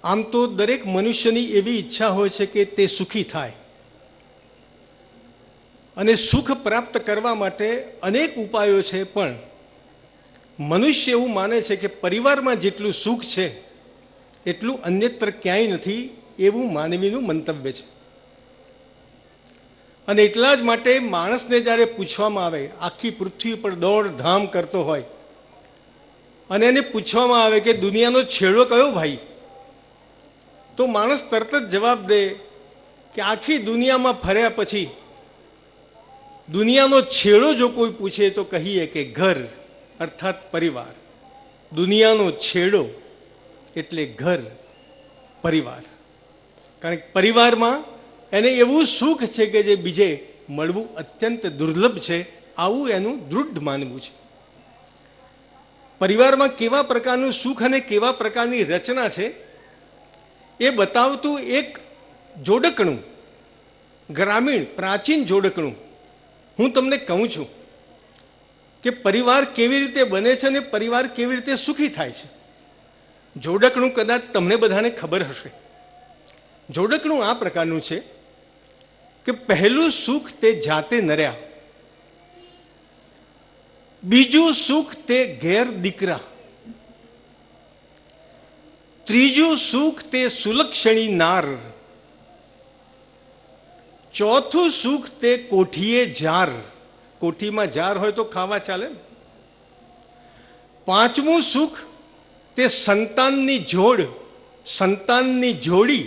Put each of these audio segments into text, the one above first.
આમ તો દરેક મનુષ્યની એવી ઈચ્છા હોય છે કે તે સુખી થાય, અને સુખ પ્રાપ્ત કરવા માટે અનેક ઉપાયો છે, પણ મનુષ્ય એવું માને છે કે પરિવારમાં જેટલું સુખ છે એટલું અન્યત્ર ક્યાંય નથી, એવું માનવીનું મંતવ્ય છે. અને એટલા જ માટે માણસને જ્યારે પૂછવામાં આવે, આખી પૃથ્વી પર દોડધામ કરતો હોય અને એને પૂછવામાં આવે કે દુનિયાનો છેડો કયો ભાઈ, તો માણસ તરત જ જવાબ દે કે આખી દુનિયામાં ફર્યા પછી દુનિયાનો છેડો જો કોઈ પૂછે તો કહીએ કે ઘર અર્થાત પરિવાર. દુનિયાનો છેડો એટલે ઘર, પરિવાર. કારણ કે પરિવારમાં એને એવું સુખ છે કે જે બીજે મળવું અત્યંત દુર્લભ છે, આવું એનું દૃઢ માનવું છે. પરિવારમાં કેવા પ્રકારનું સુખ અને કેવા પ્રકારની રચના છે એ બતાવતું એક જોડકણું, ગ્રામીણ પ્રાચીન જોડકણું હું તમને કહું છું કે પરિવાર કેવી રીતે બને છે અને પરિવાર કેવી રીતે સુખી થાય છે. જોડકણું કદાચ તમને બધાને ખબર હશે. જોડકણું આ પ્રકારનું છે કે પહેલું સુખ તે જાતે નર્યા, બીજું સુખ તે ઘેર દીકરા, ત્રીજું સુખ તે સુલક્ષણી નાર, ચોથું સુખ તે કોઠીએ જાર. કોઠીમાં જાર હોય તો ખાવા ચાલે. પાંચમું સુખ તે સંતાનની જોડ, સંતાનની જોડી,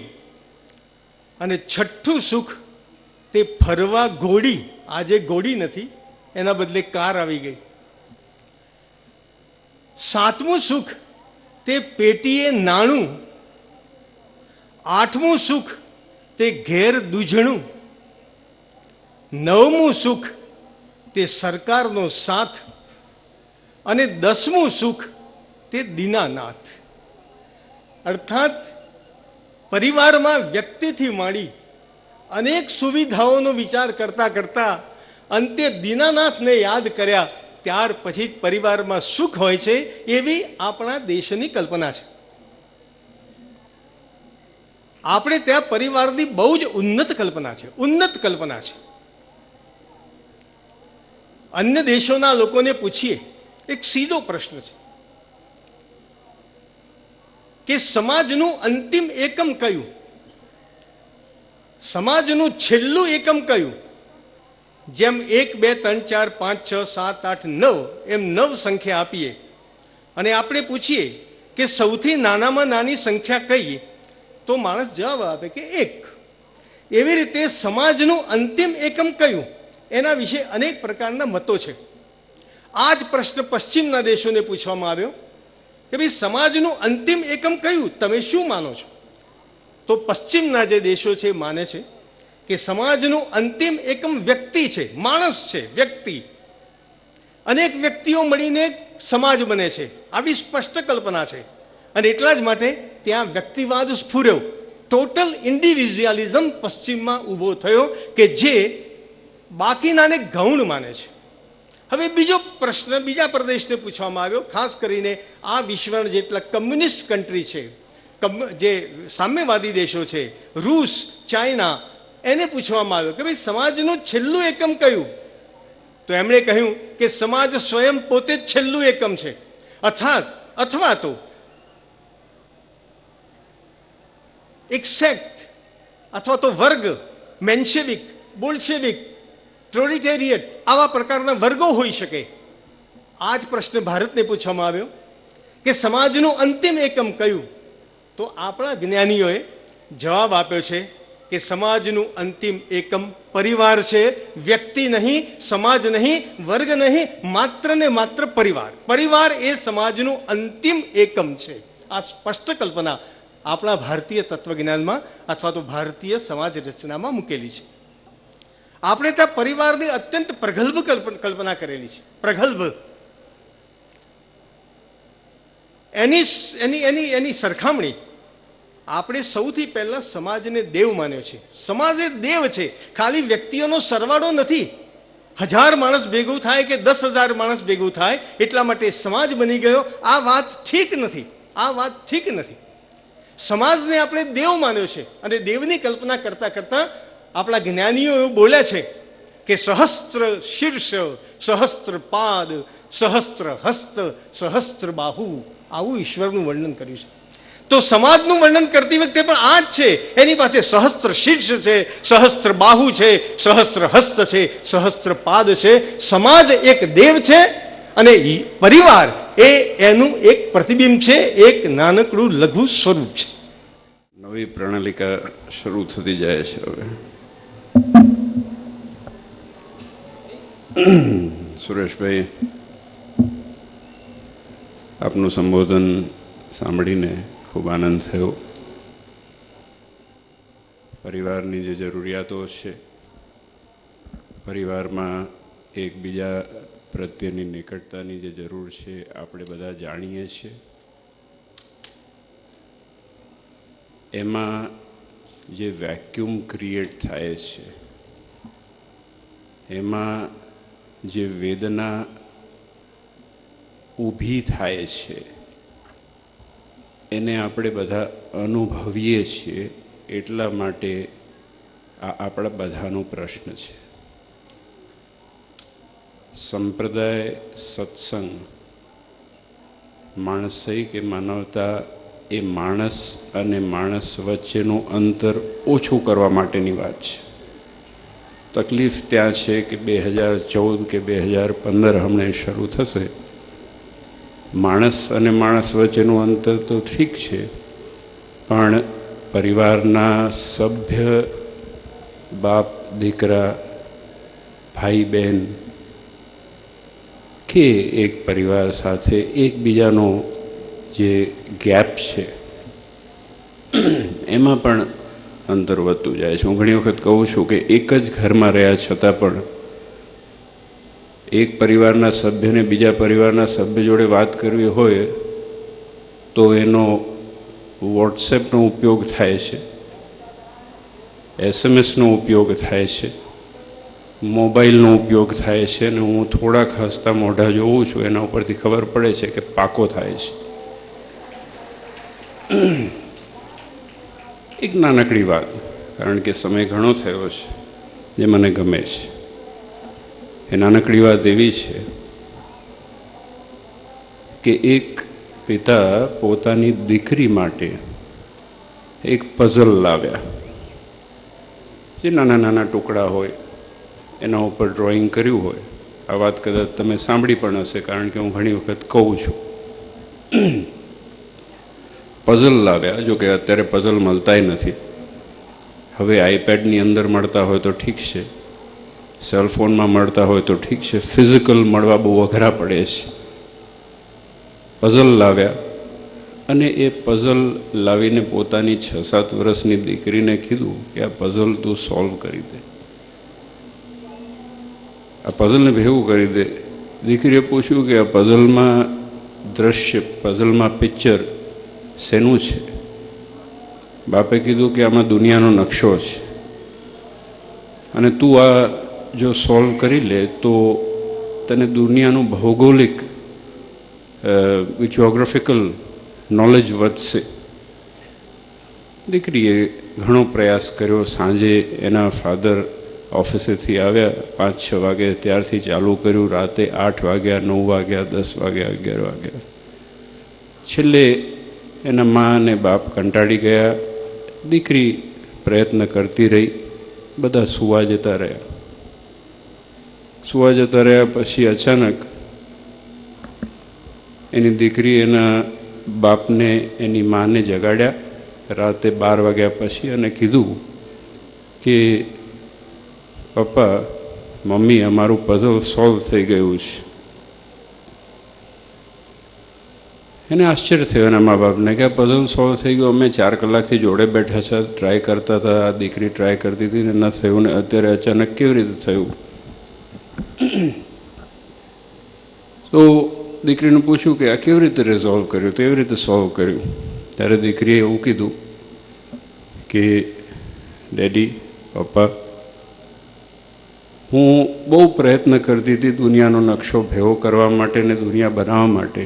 અને છઠ્ઠું સુખ તે ફરવા ઘોડી. આજે ઘોડી નથી, એના બદલે કાર આવી ગઈ. સાતમું સુખ તે પેટીએ નાણું, આઠમું સુખ તે ઘેર દૂધણું, નવમું સુખ તે સરકારનો સાથ, અને 10મું સુખ તે દીનાનાથ. અર્થાત પરિવારમાં વ્યક્તિથી માંડી અનેક સુવિધાઓનો વિચાર કરતા કરતા અંતે દીનાનાથને યાદ કર્યા, ત્યાર પછી જ પરિવારમાં સુખ હોય છે, એવી આપણા દેશની કલ્પના છે. આપણે ત્યાં પરિવારની બહુ જ ઉન્નત કલ્પના છે, ઉન્નત કલ્પના છે. અન્ય દેશોના લોકોને પૂછીએ, એક સીધો પ્રશ્ન છે કે સમાજનું અંતિમ એકમ કયું, સમાજનું છેલ્લું એકમ કયું. જેમ 1, 2, 3, 4, 5, 6, 7, 8, 9 એમ 9 સંખ્યા આપીએ અને આપણે પૂછીએ કે સૌથી નાનામાં નાની સંખ્યા કઈ, તો માણસ જવાબ આપે કે 1. એવી રીતે સમાજનું અંતિમ એકમ કયું, એના વિશે અનેક પ્રકારના મતો છે. આ જ પ્રશ્ન પશ્ચિમના દેશોને પૂછવામાં આવ્યો કે ભાઈ સમાજનું અંતિમ એકમ કયું, તમે શું માનો છો? તો પશ્ચિમના જે દેશો છે માને છે કે સમાજનું અંતિમ એકમ વ્યક્તિ છે, માણસ છે, વ્યક્તિ. અનેક વ્યક્તિઓ મળીને સમાજ બને છે, આવી સ્પષ્ટ કલ્પના છે. અને એટલા જ માટે ત્યાં વ્યક્તિવાદ સ્ફુર્યો, ટોટલ ઇન્ડિવિજ્યુઅલિઝમ પશ્ચિમમાં ઊભો થયો કે જે બાકીનાને ગૌણ માને છે. હવે બીજો પ્રશ્ન બીજા પ્રદેશને પૂછવામાં આવ્યો, ખાસ કરીને આ વિશ્વના જેટલા કમ્યુનિસ્ટ કન્ટ્રી છે, જે સામ્યવાદી દેશો છે, રૂસ, ચાઇના, એને પૂછવામાં આવ્યો કે ભાઈ સમાજનું છેલ્લું એકમ કયું. તો એમણે કહ્યું કે સમાજ સ્વયં પોતે જ છેલ્લું એકમ છે, અથવા તો એક સેક્ટ અથવા તો વર્ગ, મેન્શેવિક, બોલ્શેવિક, પ્રોલિટેરિયટ, આવા પ્રકારના વર્ગો હોઈ શકે. આ જ પ્રશ્ન ભારતને પૂછવામાં આવ્યો કે સમાજનું અંતિમ એકમ કયું. તો આપણા જ્ઞાનીઓએ જવાબ આપ્યો છે કે સમાજનું અંતિમ એકમ પરિવાર છે, વ્યક્તિ નહીં, સમાજ નહીં, વર્ગ નહીં, માત્ર ને માત્ર પરિવાર. પરિવાર એ સમાજનું અંતિમ એકમ છે. આ સ્પષ્ટ કલ્પના આપણા ભારતીય તત્વજ્ઞાનમાં અથવા તો ભારતીય સમાજ રચનામાં મૂકેલી છે. આપણે ત્યાં પરિવારની અત્યંત પ્રગલ્ભ કલ્પના કરેલી છે, પ્રગલ્ભ. એની સરખામણી આપણે સૌથી પહેલા સમાજને દેવ માન્યો છે. સમાજ એ દેવ છે, ખાલી વ્યક્તિઓનો સરવાળો નથી. 1000 માણસ ભેગું થાય કે 10,000 માણસ ભેગું થાય એટલા માટે સમાજ બની ગયો, આ વાત ઠીક નથી, આ વાત ઠીક નથી. સમાજને આપણે દેવ માન્યો છે અને દેવની કલ્પના કરતા કરતા આપણા જ્ઞાનીઓ એવું બોલ્યા છે કે સહસ્ત્ર શીર્ષ, સહસ્ત્ર પાદ, સહસ્ત્ર હસ્ત, સહસ્ત્ર બાહુ, આવું ઈશ્વરનું વર્ણન કર્યું છે. તો સમાજનું વર્ણન કરતી વખતે પણ આ જ છે. એની પાસે સહસ્ત્ર શીર્ષ છે, સહસ્ત્ર બાહુ છે, સહસ્ત્ર હસ્ત છે, સહસ્ત્ર પાદ છે. સમાજ એક દેવ છે અને પરિવાર એ એનું એક પ્રતિબિંબ છે, એક નાનકડું લઘુ સ્વરૂપ છે. નવી પ્રણાલિકા શરૂ થતી જાય છે. હવે સુરેશભાઈ, આપનું સંબોધન સાંભળીને ખૂબ આનંદ થયો. પરિવારની જે જરૂરિયાતો છે, પરિવારમાં એકબીજા પ્રત્યેની નિકટતાની જે જરૂર છે, આપણે બધા જાણીએ છીએ. એમાં જે વેક્યુમ ક્રિએટ થાય છે, એમાં જે વેદના ઊભી થાય છે, એને આપણે બધા અનુભવીએ છીએ. એટલા માટે આ આપણા બધાનો પ્રશ્ન છે. સંપ્રદાય, સત્સંગ, માણસઈ કે માનવતા એ માણસ અને માણસ વચ્ચેનું અંતર ઓછું કરવા માટેની વાત છે. તકલીફ ત્યાં છે કે 2014 કે 2015 હમણાં શરૂ થશે. માણસ અને માણસ વચ્ચેનું અંતર તો ઠીક છે, પણ પરિવારના સભ્ય, બાપ દીકરા, ભાઈ બહેન કે એક પરિવાર સાથે એકબીજાનો જે ગેપ છે એમાં પણ અંતર વધતું જાય છે. હું ઘણી વખત કહું છું કે એક જ ઘરમાં રહ્યા છતાં પણ એક પરિવારના સભ્યને બીજા પરિવારના સભ્ય જોડે વાત કરવી હોય તો એનો વોટ્સએપનો ઉપયોગ થાય છે, SMS-નો ઉપયોગ થાય છે, મોબાઈલનો ઉપયોગ થાય છે. અને હું થોડાક હસતા મોઢા જોઉં છું, એના ઉપરથી ખબર પડે છે કે પાકો થાય છે. એક નાનકડી વાત, કારણ કે સમય ઘણો થયો છે, જે મને ગમે છે. એ નાનકડી વાત એવી છે કે એક પિતા પોતાની દીકરી માટે એક પઝલ લાવ્યા, જે નાના નાના ટુકડા હોય, એના ઉપર ડ્રોઈંગ કર્યું હોય. આ વાત કદાચ તમે સાંભળી પણ હશે, કારણ કે હું ઘણી વખત કહું છું. પઝલ લાવ્યા. જો કે અત્યારે પઝલ મળતાય નથી. હવે આઈપેડની અંદર મળતા હોય તો ઠીક છે, સેલફોનમાં મળતા હોય તો ઠીક છે, ફિઝિકલ મળવા બહુ અઘરા પડે છે. પઝલ લાવ્યા અને એ પઝલ લાવીને પોતાની 6-7 વર્ષની દીકરીને કીધું કે આ પઝલ તું સોલ્વ કરી દે, આ પઝલને ભેગું કરી દે. દીકરીએ પૂછ્યું કે આ પઝલમાં દ્રશ્ય, પઝલમાં પિક્ચર શેનું છે? બાપે કીધું કે આમાં દુનિયાનો નકશો છે, અને તું આ જો સોલ્વ કરી લે તો તને દુનિયાનું ભૌગોલિક જ્યોગ્રાફિકલ નોલેજ વધશે. દીકરીએ ઘણો પ્રયાસ કર્યો. સાંજે એના ફાધર ઓફિસેથી આવ્યા 5-6 વાગે, ત્યારથી ચાલુ કર્યું. રાતે 8 વાગ્યા, 9 વાગ્યા, 10 વાગ્યા, 11 વાગ્યા. છેલ્લે એના મા અને બાપ કંટાળી ગયા. દીકરી પ્રયત્ન કરતી રહી. બધા સુવા જતા રહ્યા. સુવા જતા રહ્યા પછી અચાનક એની દીકરી એના બાપને, એની માને જગાડ્યા રાતે 12 વાગ્યા પછી અને કીધું કે પપ્પા, મમ્મી, અમારું પઝલ સોલ્વ થઈ ગયું છે. એને આશ્ચર્ય થયું એના મા બાપને કે આ પઝલ સોલ્વ થઈ ગયું. અમે 4 કલાકથી જોડે બેઠા છે, ટ્રાય કરતા હતા, આ દીકરી ટ્રાય કરતી હતી ને ન થયું, ને અત્યારે અચાનક કેવી રીતે થયું? તો દીકરીને પૂછ્યું કે આ કેવી રીતે રિઝોલ્વ કર્યું, કેવી રીતે સોલ્વ કર્યું? ત્યારે દીકરીએ એવું કીધું કે ડેડી, પપ્પા, હું બહુ પ્રયત્ન કરતી હતી દુનિયાનો નકશો ભેગો કરવા માટે ને દુનિયા બનાવવા માટે,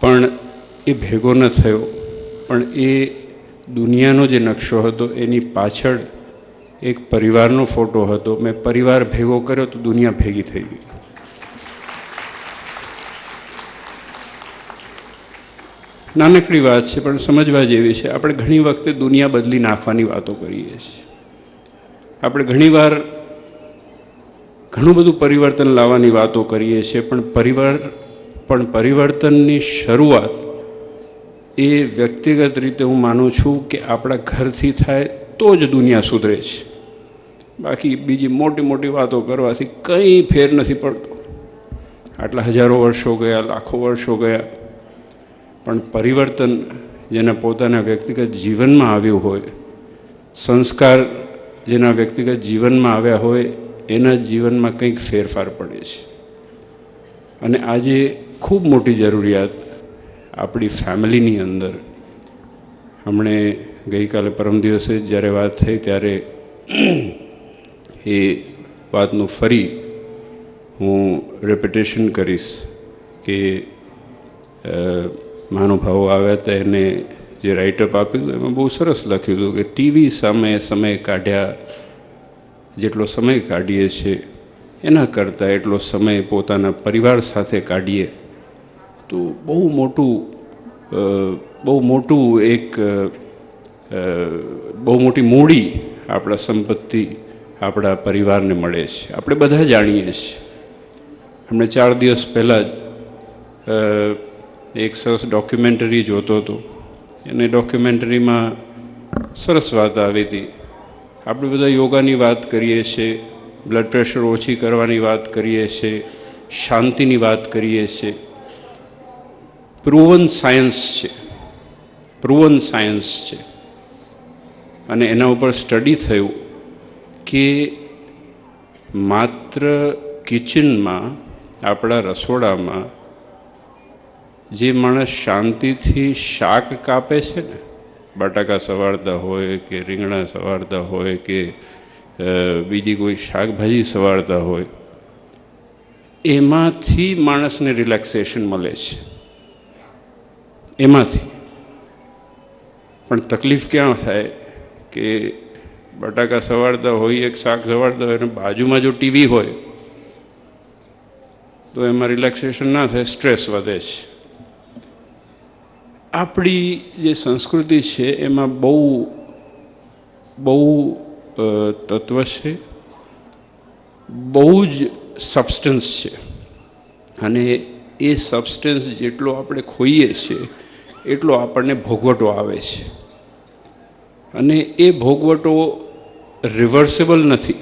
પણ એ ભેગો ન થયો. પણ એ દુનિયાનો જે નકશો હતો એની પાછળ એક પરિવારનો ફોટો હતો. મેં પરિવાર ભેગો કર્યો તો દુનિયા ભેગી થઈ ગઈ. નાનકડી વાત છે પણ સમજવા જેવી છે. આપણે ઘણી વખતે દુનિયા બદલી નાખવાની વાતો કરીએ છીએ. આપણે ઘણીવાર ઘણું બધું પરિવર્તન લાવવાની વાતો કરીએ છીએ, પણ પરિવર્તનની શરૂઆત એ વ્યક્તિગત રીતે હું માનું છું કે આપણા ઘરથી થાય તો જ દુનિયા સુધરે છે. બાકી બીજી મોટી મોટી વાતો કરવાથી કંઈ ફેર નથી પડતો. આટલા હજારો વર્ષો ગયા, લાખો વર્ષો ગયા, પણ પરિવર્તન જેના પોતાના વ્યક્તિગત જીવનમાં આવ્યું હોય, સંસ્કાર જેના વ્યક્તિગત જીવનમાં આવ્યા હોય, એના જીવનમાં કંઈક ફેરફાર પડે છે. અને આજે ખૂબ મોટી જરૂરિયાત આપણી ફેમિલીની અંદર. હમણે ગઈકાલે પરમ દિવસે જ્યારે વાત થઈ ત્યારે એ વાતનું ફરી હું રેપિટેશન કરીશ કે મહાનુભાવો આવ્યા હતા, એને જે રાઇટઅપ આપ્યું હતું એમાં બહુ સરસ લખ્યું હતું કે ટીવી સામે સમય કાઢ્યા જેટલો સમય કાઢીએ છીએ એના કરતાં એટલો સમય પોતાના પરિવાર સાથે કાઢીએ તો બહુ મોટી મૂડી આપણા સંપત્તિ આપણા પરિવારને મળે છે. આપણે બધા જાણીએ છીએ. હમણાં 4 દિવસ પહેલાં જ એક સરસ ડોક્યુમેન્ટરી જોતો હતો. એને ડોક્યુમેન્ટરીમાં સરસ વાત આવી હતી. આપણે બધા યોગાની વાત કરીએ છીએ, બ્લડ પ્રેશર ઓછી કરવાની વાત કરીએ છીએ, શાંતિની વાત કરીએ છીએ. પ્રૂવન સાયન્સ છે અને એના ઉપર સ્ટડી થયું કે માત્ર કિચનમાં, આપણા રસોડામાં જે માણસ શાંતિથી શાક કાપે છે ને, બટાકા સવારતા હોય કે રીંગણા સવારતા હોય કે બીજી કોઈ શાકભાજી સવારતા હોય, એમાંથી માણસને રિલેક્સેશન મળે છે. એમાંથી પણ તકલીફ ક્યાં થાય કે બટાકા સવારતા હોય, એક શાક સવારતા હોય અને બાજુમાં જો ટીવી હોય તો એમાં રિલેક્સેશન ના થાય, સ્ટ્રેસ વધે છે. આપણી જે સંસ્કૃતિ છે એમાં બહુ તત્વ છે, બહુ જ સબસ્ટન્સ છે. અને એ સબસ્ટન્સ જેટલો આપણે ખોઈએ છીએ એટલો આપણને ભોગવટો આવે છે. અને એ ભોગવટો રિવર્સેબલ નથી.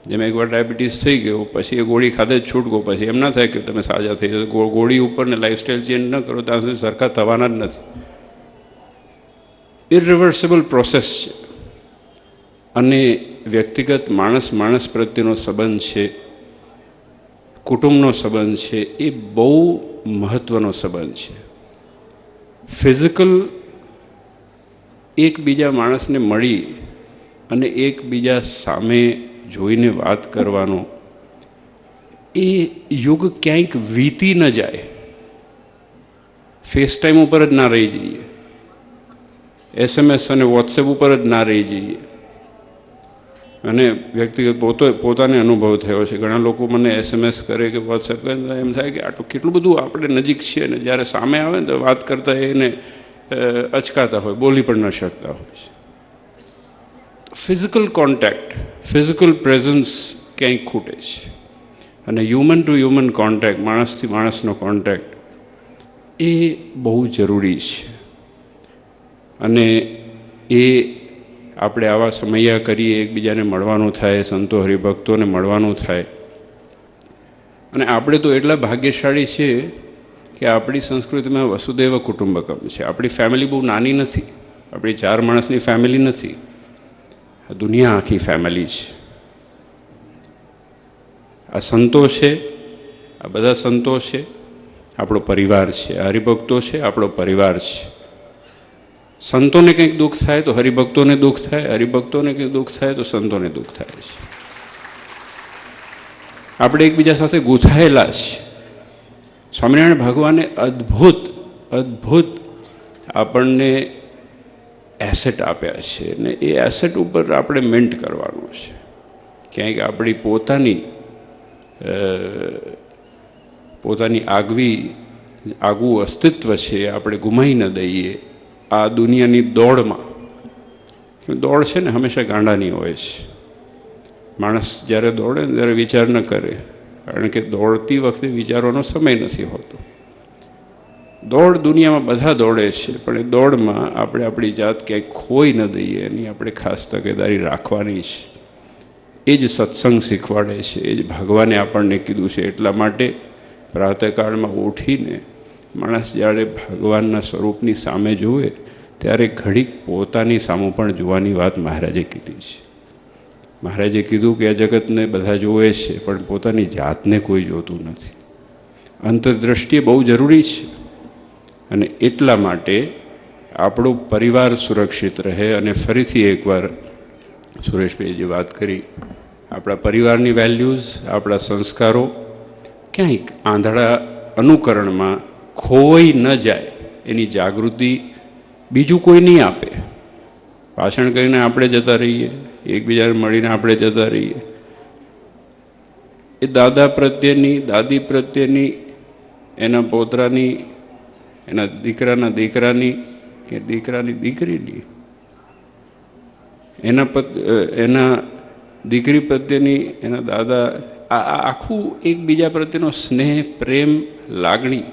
જેમ એકવાર ડાયાબિટીસ થઈ ગયો પછી એ ગોળી ખાધે જ છૂટકો, પછી એમ ના થાય કે તમે સાજા થઈ જશો. ગોળી ઉપર ને લાઈફસ્ટાઈલ ચેન્જ ન કરો ત્યાં સુધી સરખા થવાના જ નથી. ઇરિવર્સિબલ પ્રોસેસ છે. અને વ્યક્તિગત માણસ પ્રત્યેનો સંબંધ છે, કુટુંબનો સંબંધ છે, એ બહુ મહત્ત્વનો સંબંધ છે. ફિઝિકલ એકબીજા માણસને મળી અને એકબીજા સામે જોઈને વાત કરવાનો એ યુગ ક્યાંક વીતી ન જાય. ફેસ ટાઈમ ઉપર જ ના રહી જઈએ, SMS અને વોટ્સએપ ઉપર જ ના રહી જઈએ. અને વ્યક્તિગત પોતાને અનુભવ થયો છે. ઘણા લોકો મને SMS કરે કે વોટ્સએપ કરે, એમ થાય કે આટલું કેટલું બધું આપણે નજીક છીએ ને જ્યારે સામે આવે ને તો વાત કરતા એને અચકાતા હોય, બોલી પણ ન શકતા હોય છે. ફિઝિકલ કોન્ટેક્ટ, ફિઝિકલ પ્રેઝન્સ ક્યાંય ખૂટે છે. અને હ્યુમન ટુ હ્યુમન કોન્ટેક્ટ, માણસથી માણસનો કોન્ટેક્ટ એ બહુ જરૂરી છે. અને એ આપણે આવા સમયા કરીએ, એકબીજાને મળવાનું થાય, સંતો હરિભક્તોને મળવાનું થાય. અને આપણે તો એટલા ભાગ્યશાળી છીએ કે આપણી સંસ્કૃતિમાં વસુદૈવ કુટુંબકમ છે. આપણી ફેમિલી બહુ નાની નથી, આપણી 4 માણસની ફેમિલી નથી, આ દુનિયા આખી ફેમિલી છે. આ સંતો છે, આ બધા સંતો છે, આપણો પરિવાર છે. આ હરિભક્તો છે, આપણો પરિવાર છે. સંતોને કંઈક દુઃખ થાય તો હરિભક્તોને દુઃખ થાય, હરિભક્તોને કંઈક દુઃખ થાય તો સંતોને દુઃખ થાય છે. આપણે એકબીજા સાથે ગૂંથાયેલા છે. સ્વામિનારાયણ ભગવાને અદ્ભુત આપણને એસેટ આપ્યા છે ને એ એસેટ ઉપર આપણે મેન્ટ કરવાનું છે. ક્યાંક આપણી પોતાની આગવું અસ્તિત્વ છે આપણે ગુમાવી ન દઈએ આ દુનિયાની દોડમાં. દોડ છે ને હંમેશા ગાંડાની હોય છે. માણસ જ્યારે દોડે ને ત્યારે વિચાર ન કરે, કારણ કે દોડતી વખતે વિચારવાનો સમય નથી હોતો. દોડ દુનિયામાં બધા દોડે છે, પણ એ દોડમાં આપણે આપણી જાત ક્યાંય ખોઈ ન દઈએ એની આપણે ખાસ તકેદારી રાખવાની છે. એ જ સત્સંગ શીખવાડે છે, એ જ ભગવાને આપણને કીધું છે. એટલા માટે પ્રાતઃકાળમાં ઉઠીને માણસ જ્યારે ભગવાનના સ્વરૂપની સામે જુએ ત્યારે ઘડીક પોતાની સામું પણ જોવાની વાત મહારાજે કીધી છે. મહારાજે કીધું કે આ જગતને બધા જોવે છે, પણ પોતાની જાતને કોઈ જોતું નથી. અંતરદ્રષ્ટિ બહુ જરૂરી છે, અને એટલા માટે આપણો પરિવાર સુરક્ષિત રહે. અને ફરીથી એકવાર સુરેશભાઈએ જે વાત કરી, આપણા પરિવારની વેલ્યુઝ, આપણા સંસ્કારો ક્યાંક આંધળા અનુકરણમાં ખોવાઈ ન જાય એની જાગૃતિ બીજું કોઈ નહીં આપે. ભાષણ કરીને આપણે જતા રહીએ, એકબીજાને મળીને આપણે જતા રહીએ. એ દાદા પ્રત્યેની, દાદી પ્રત્યેની, એના પોતરાની, એના દીકરાના દીકરાની કે દીકરાની દીકરીની, એના દીકરી પ્રત્યેની, એના દાદા, આ આખું એકબીજા પ્રત્યેનો સ્નેહ, પ્રેમ, લાગણી,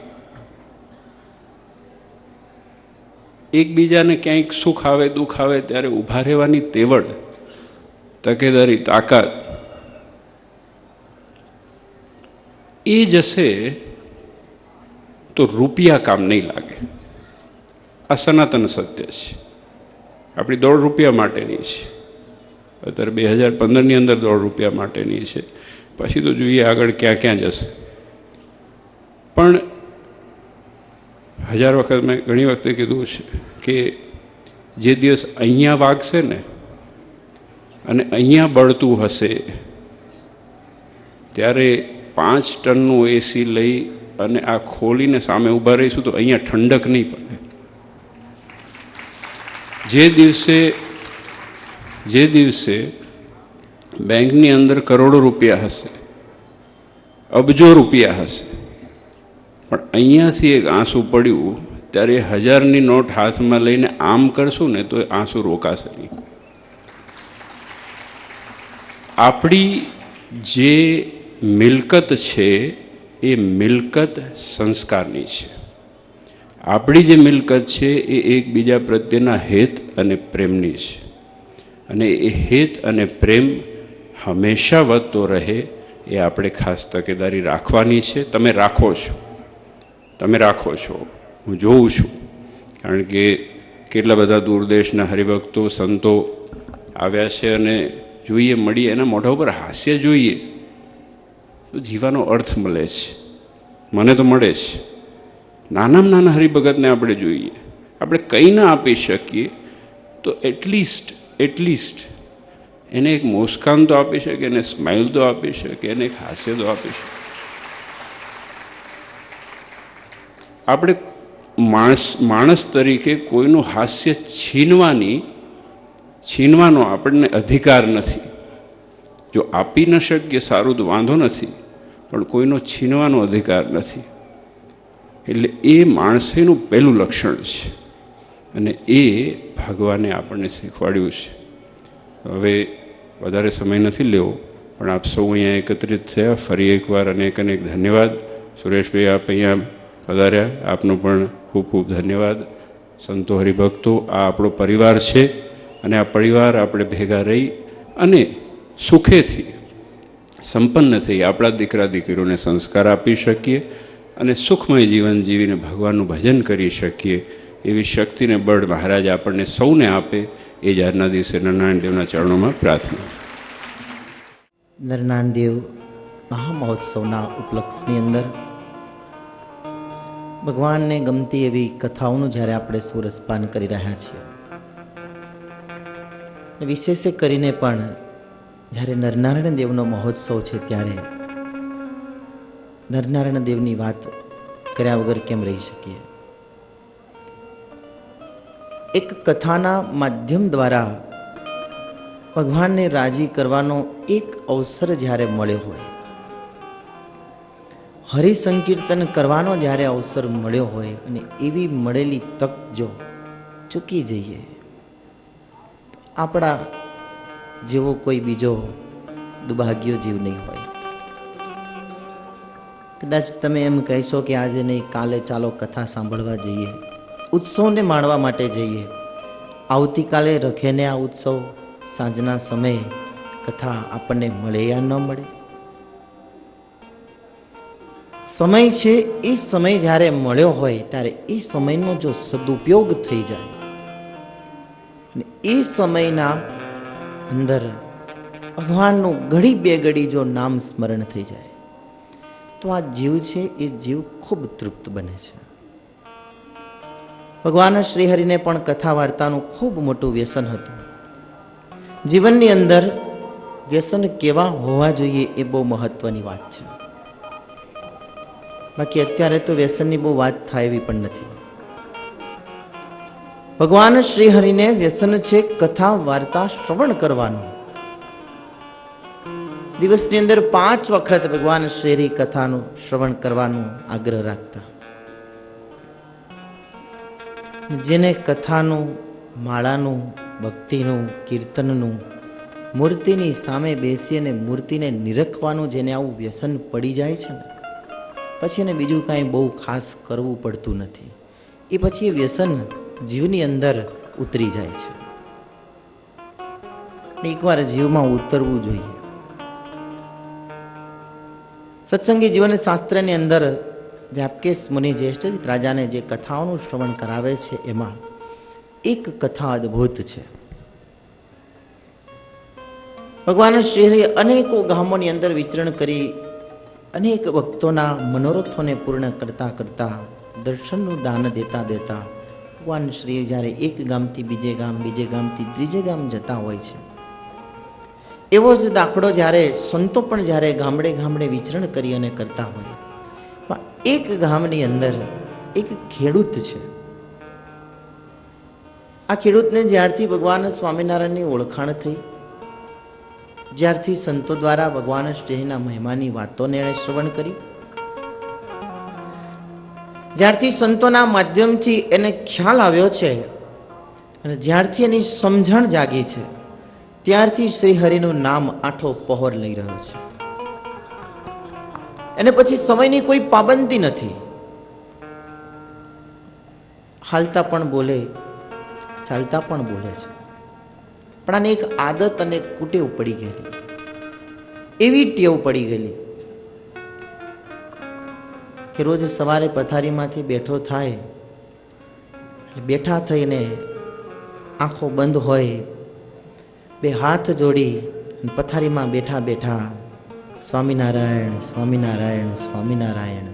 એકબીજાને ક્યાંક સુખ આવે દુઃખ આવે ત્યારે ઊભા રહેવાની તેવડ, તકેદારી, તાકાત, એ જશે તો રૂપિયા કામ નહીં લાગે. આ સનાતન સત્ય છે. આપણી દોડ રૂપિયા માટેની છે. અત્યારે 2015ની અંદર દોડ રૂપિયા માટેની છે. પછી તો જોઈએ આગળ ક્યાં ક્યાં જશે. પણ હજાર વખત મેં ઘણી વખતે કીધું છે કે જે દિવસ અહીંયા વાગશે ને અને અહીંયા બળતું હશે ત્યારે 5 ટનનું એસી લઈ અને આ ખોલીને સામે ઊભા રહીશું તો અહીંયા ઠંડક નહીં પડે. જે દિવસે બેંકની અંદર કરોડો રૂપિયા હશે, અબજો રૂપિયા હશે, પણ અહીંયાથી એક આંસુ પડ્યું ત્યારે 1000ની નોટ હાથમાં લઈને આમ કરશું ને તો એ આંસુ રોકાશે નહીં. આપણી જે મિલકત છે એ મિલકત સંસ્કારની છે. આપણી જે મિલકત છે એ એકબીજા પ્રત્યેના હેત અને પ્રેમની છે. અને એ હેત અને પ્રેમ હંમેશા વધતો રહે એ આપણે ખાસ તકેદારી રાખવાની છે. તમે રાખો છો, હું જોઉં છું. કારણ કે કેટલા બધા દૂરદેશના હરિભક્તો, સંતો આવ્યા છે અને જોઈએ, મળીએ, એના મોઢા ઉપર હાસ્ય જોઈએ તો જીવાનો અર્થ મળે છે. મને તો મળે છે. નાનામાં નાના હરિભગતને આપણે જોઈએ, આપણે કંઈ ના આપી શકીએ તો એટલીસ્ટ એને એક મુસ્કાન તો આપી શકે, એને સ્માઇલ તો આપી શકે, એને એક હાસ્ય તો આપી શકે. આપણે માણસ તરીકે કોઈનું હાસ્ય છીનવાનો આપણને અધિકાર નથી. જો આપી ન શકીએ સારું તો વાંધો નથી, પણ કોઈનો છીનવાનો અધિકાર નથી. એટલે એ માણસેનું પહેલું લક્ષણ છે અને એ ભગવાને આપણને શીખવાડ્યું છે. હવે વધારે સમય નથી લેવો, પણ આપ સૌ અહીંયા એકત્રિત થયા, ફરી એકવાર અનેક ધન્યવાદ. સુરેશભાઈ, આપ અહીંયા પધાર્યા, આપનો પણ ખૂબ ખૂબ ધન્યવાદ. સંતો, હરિભક્તો, આ આપણો પરિવાર છે અને આ પરિવાર આપણે ભેગા રહી અને સુખેથી સંપન્ન થઈ આપણા દીકરા દીકરીઓને સંસ્કાર આપી શકીએ અને સુખમય જીવન જીવીને ભગવાનનું ભજન કરી શકીએ એવી શક્તિને બળ મહારાજ આપણને સૌને આપે, એ જ આજના દિવસે નરનારાયણ દેવના ચરણોમાં પ્રાર્થના. નરનારાયણ દેવ મહામહોત્સવના ઉપલક્ષની અંદર ભગવાનને ગમતી એવી કથાઓનું જ્યારે આપણે સુરસપાન કરી રહ્યા છીએ, વિશેષ કરીને પણ જ્યારે નરનારાયણ દેવનો મહોત્સવ છે ત્યારે નરનારાયણ દેવની વાત કર્યા વગર કેમ રહી શકીએ. એક કથાના માધ્યમ દ્વારા ભગવાનને રાજી કરવાનો એક અવસર જ્યારે મળ્યો હોય, હરિસંકીર્તન કરવાનો જ્યારે અવસર મળ્યો હોય અને એવી મળેલી તક જો ચૂકી જઈએ, આપણા જેવો કોઈ બીજો દુર્ભાગ્યો જીવ નહીં હોય. કદાચ તમે એમ કહેશો કે આજે નહીં, કાલે ચાલો કથા સાંભળવા જઈએ, ઉત્સવને માણવા માટે જઈએ. આવતીકાલે રખેને આ ઉત્સવ સાંજના સમયે કથા આપણને મળે યા ન મળે, સમય છે એ સમય જ્યારે મળ્યો હોય ત્યારે એ સમયનો જો સદુપયોગ થઈ જાય અને એ સમયના અંદર ભગવાનનું ઘડી બે ઘડી જો નામ સ્મરણ થઈ જાય તો આ જીવ છે એ જીવ ખૂબ તૃપ્ત બને છે. ભગવાન શ્રીહરિને પણ કથા વાર્તાનું ખૂબ મોટું વ્યસન હતું. જીવનની અંદર વ્યસન કેવા હોવા જોઈએ એ બહુ મહત્વની વાત છે. બાકી અત્યારે તો વ્યસનની બહુ વાત થાય એવી પણ નથી. ભગવાન શ્રીહરિને વ્યસન છે કથા વાર્તા શ્રવણ કરવાનું. દિવસની અંદર 5 વખત ભગવાન શ્રીહરિ કથાનું શ્રવણ કરવાનું આગ્રહ રાખતા. જેને કથાનું, માળાનું, ભક્તિનું, કીર્તનનું, મૂર્તિની સામે બેસી અને મૂર્તિને નિરખવાનું જેને આવું વ્યસન પડી જાય છે ને, પછી એને બીજું કાંઈ બહુ ખાસ કરવું પડતું નથી. એ પછી એ વ્યસન જીવની અંદર ઉતરી જાય છે. એકવાર જીવમાં ઉતરવું જોઈએ. સત્સંગી જીવન શાસ્ત્રની અંદર વ્યાપકેશ મુનિ જ્યેષ્ઠ રાજાને જે કથાઓનું શ્રવણ કરાવે છે એમાં એક કથા અદ્ભુત છે. ભગવાન શ્રી અનેકો ગામોની અંદર વિચરણ કરી અનેક ભક્તોના મનોરથોને પૂર્ણ કરતા કરતા, દર્શનનું દાન દેતા દેતા ભગવાન શ્રી જ્યારે એક ગામથી બીજે ગામ, બીજે ગામથી ત્રીજે ગામ જતા હોય છે, એવો જ દાખલો જ્યારે સંતો પણ જ્યારે ગામડે ગામડે વિચરણ કરી અને કરતા હોય, એક ગામની અંદર એક ખેડૂત છે. આ ખેડૂતને જ્યારથી ભગવાન સ્વામિનારાયણની ઓળખાણ થઈ, જ્યારથી સંતો દ્વારા ભગવાન શ્રીના મહિમાની વાતોને એણે શ્રવણ કરી, જ્યારથી સંતોના માધ્યમથી એને ખ્યાલ આવ્યો છે અને જ્યારથી એની સમજણ જાગી છે, ત્યારથી શ્રી હરિનું નામ આઠો પહોર લઈ રહ્યો છે. એને પછી સમયની કોઈ પાબંદી નથી. હાલતા પણ બોલે, ચાલતા પણ બોલે છે. પણ આને એક આદત અને કુટેવ પડી ગયેલી, એવી ટેવ પડી ગયેલી કે રોજ સવારે પથારીમાંથી બેઠો થાય, બેઠા થઈને આંખો બંધ હોય, બે હાથ જોડી પથારીમાં બેઠા બેઠા સ્વામિનારાયણ સ્વામિનારાયણ સ્વામિનારાયણ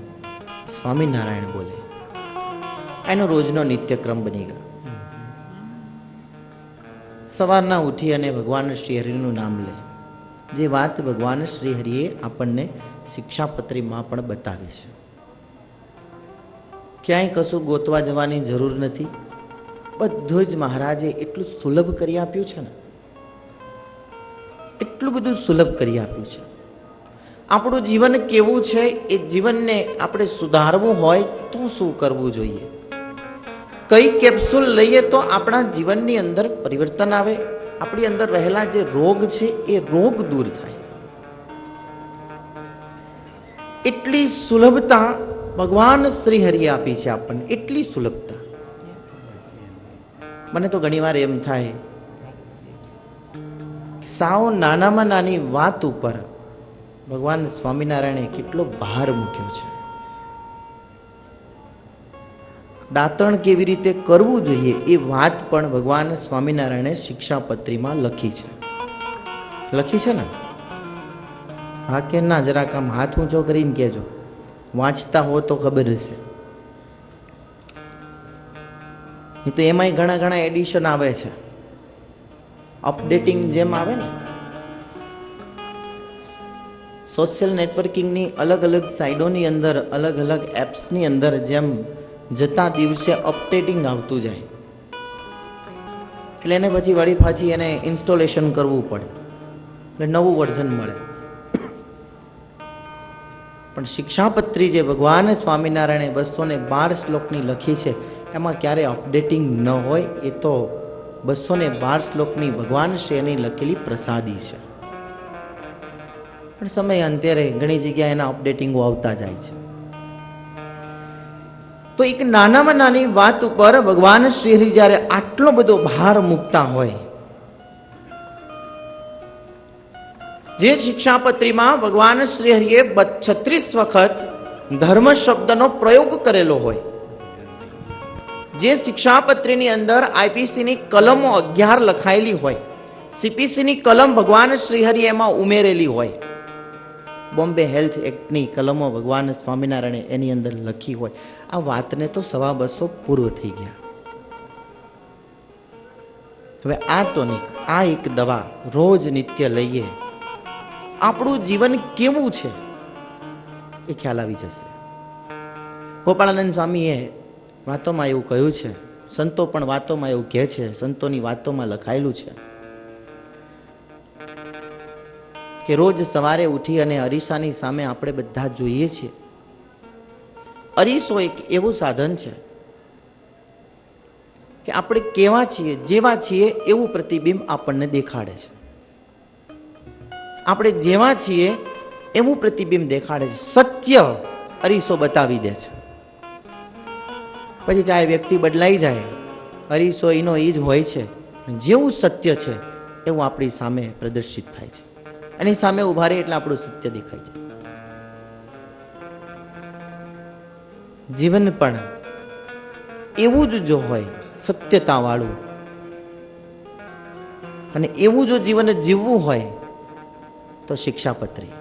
સ્વામિનારાયણ બોલે. એનો રોજનો નિત્યક્રમ બની ગયો. સવારના ઉઠી અને ભગવાન શ્રી હરિનું નામ લે. જે વાત ભગવાન શ્રી હરિએ આપણને શિક્ષાપત્રીમાં પણ બતાવી છે. ક્યાંય કશું ગોતવા જવાની જરૂર નથી. બધું જ મહારાજે એટલું સુલભ કરી આપ્યું છે ને, એટલું બધું સુલભ કરી આપ્યું છે. આપણું જીવન કેવું છે એ જીવનને આપણે સુધારવું હોય તો શું કરવું જોઈએ, કઈ કેપ્સ્યુલ લઈએ તો આપણા જીવનની અંદર પરિવર્તન આવે, આપણી અંદર રહેલા જે રોગ છે એ રોગ દૂર થાય. એટલી સુલભતા ભગવાન શ્રી હરિએ આપી છે આપણને, એટલી સુલભતા. મને તો ઘણીવાર એમ થાય સાવ નાનામાં નાની વાત ઉપર ભગવાન સ્વામિનારાયણે કેટલો ભાર મૂક્યો છે. દાંતણ કેવી રીતે કરવું જોઈએ એ વાત પણ ભગવાન સ્વામિનારાયણે શિક્ષાપત્રીમાં લખી છે. લખી છે ને? હા કે ના? જરાક આમ હાથ ઊંચો કરીને કહેજો. વાંચતા હો તો ખબર હશે. તો એમાંય ઘણા ઘણા એડિશન આવે છે, અપડેટિંગ જેમ આવે ને, સોશિયલ નેટવર્કિંગની અલગ અલગ સાઇડોની અંદર, અલગ અલગ એપ્સની અંદર જેમ જતા દિવસે અપડેટિંગ આવતું જાય, એટલે એને પછી વળી પાછી એને ઇન્સ્ટોલેશન કરવું પડે, એટલે નવું વર્ઝન મળે. પણ શિક્ષાપત્રી જે ભગવાન સ્વામિનારાયણે 212 શ્લોકની લખી છે એમાં ક્યારે અપડેટિંગ ન હોય. એ તો 212 શ્લોકની ભગવાન શ્રીની લખેલી પ્રસાદી છે. પણ સમય અંતરે ઘણી જગ્યાએ એના અપડેટિંગો આવતા જાય છે. તો એક નાનામાં નાની વાત ઉપર ભગવાન શ્રી હરિ જ્યારે આટલો બધો ભાર મૂકતા હોય, જે શિક્ષાપત્રીમાં ભગવાન શ્રી હરિએ 36 વખત ધર્મ શબ્દનો પ્રયોગ કરેલો હોય, જે શિક્ષાપત્રીની અંદર આઈપીસીની કલમો 11 લખાયેલી હોય, સીપીસીની કલમ ભગવાન શ્રી હરિ એમાં ઉમેરેલી હોય, બોમ્બે હેલ્થ એક્ટની કલમો ભગવાન સ્વામિનારાયણે એની અંદર લખી હોય. આ વાતને તો 250 પૂર્વ થઈ ગયા. હવે આ ટોનિક, આ એક દવા રોજ નિત્ય લઈએ, આપણું જીવન કેવું છે એ ખ્યાલ આવી જશે. ગોપાળાનંદ સ્વામીએ વાતોમાં એવું કહ્યું છે, સંતો પણ વાતોમાં એવું કહે છે, સંતોની વાતોમાં લખાયેલું છે કે રોજ સવારે ઉઠી અને અરીસાની સામે આપણે બધા જોઈએ છીએ. અરીસો એક એવું સાધન છે કે આપણે કેવા છીએ, જેવા છીએ એવું પ્રતિબિંબ આપણને દેખાડે છે. આપણે જેવા છીએ એવું પ્રતિબિંબ દેખાડે છે. સત્ય અરીસો બતાવી દે છે. પછી ચાહે વ્યક્તિ બદલાઈ જાય, અરીસો એનો એ જ હોય છે. જેવું સત્ય છે એવું આપણી સામે પ્રદર્શિત થાય છે. એની સામે ઉભા રહે એટલે આપણું સત્ય દેખાય છે. જીવન પણ એવું જ જો હોય, સત્યતા વાળું, અને એવું જો જીવન જીવવું હોય તો શિક્ષાપત્રી.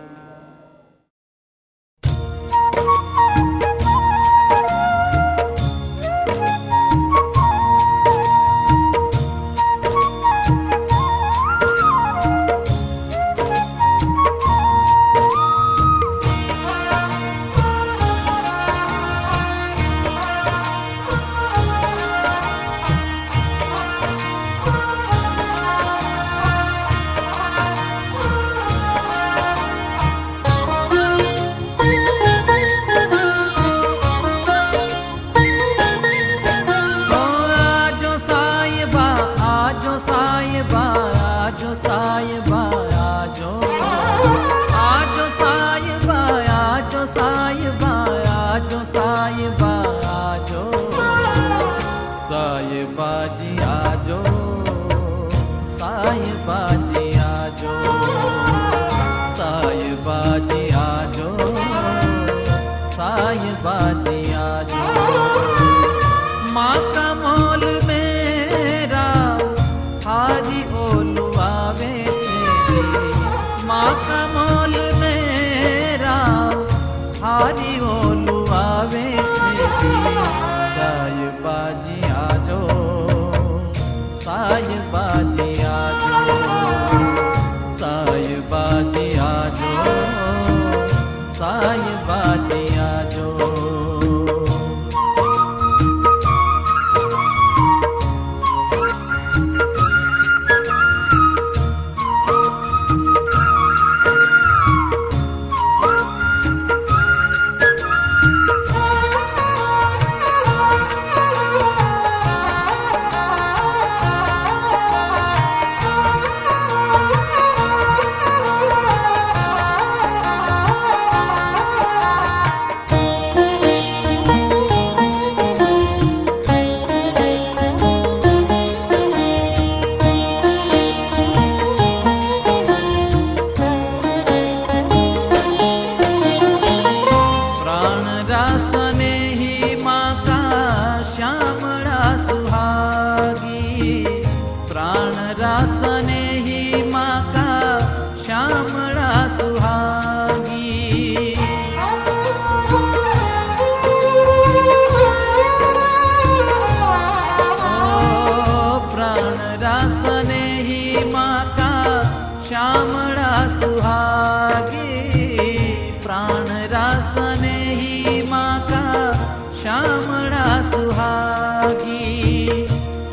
श्यामड़ा सुहागी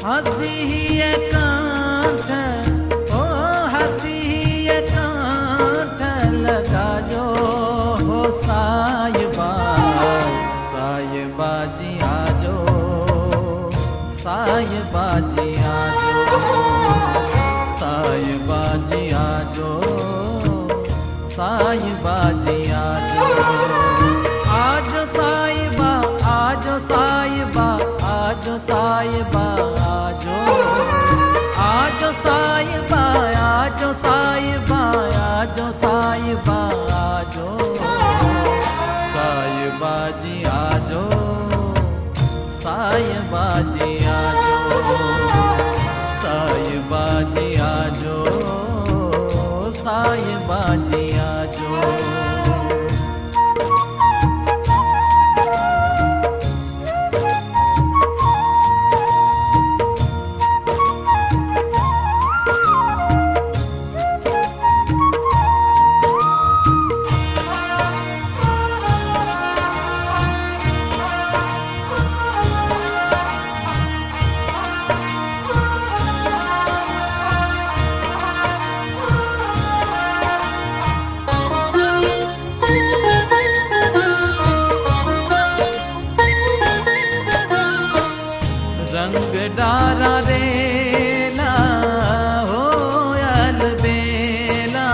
हसी ही कांठ ओ हसी कांठ लगाजो हो साहिबा साहिबा जी आजो साहिबा जी आजो साहिबा जी आजो साहिबा जी आजो आजो साहिबा आजो साहिबा आजो साहिबा आजो आजो साहिबा आजो साहिबा आजो साहिबा आजो साहिबा जी आजो साहिबा जी आजो साहिबा जी आजो साहिबा जी आजो रंग डारा रेला हो अलबेला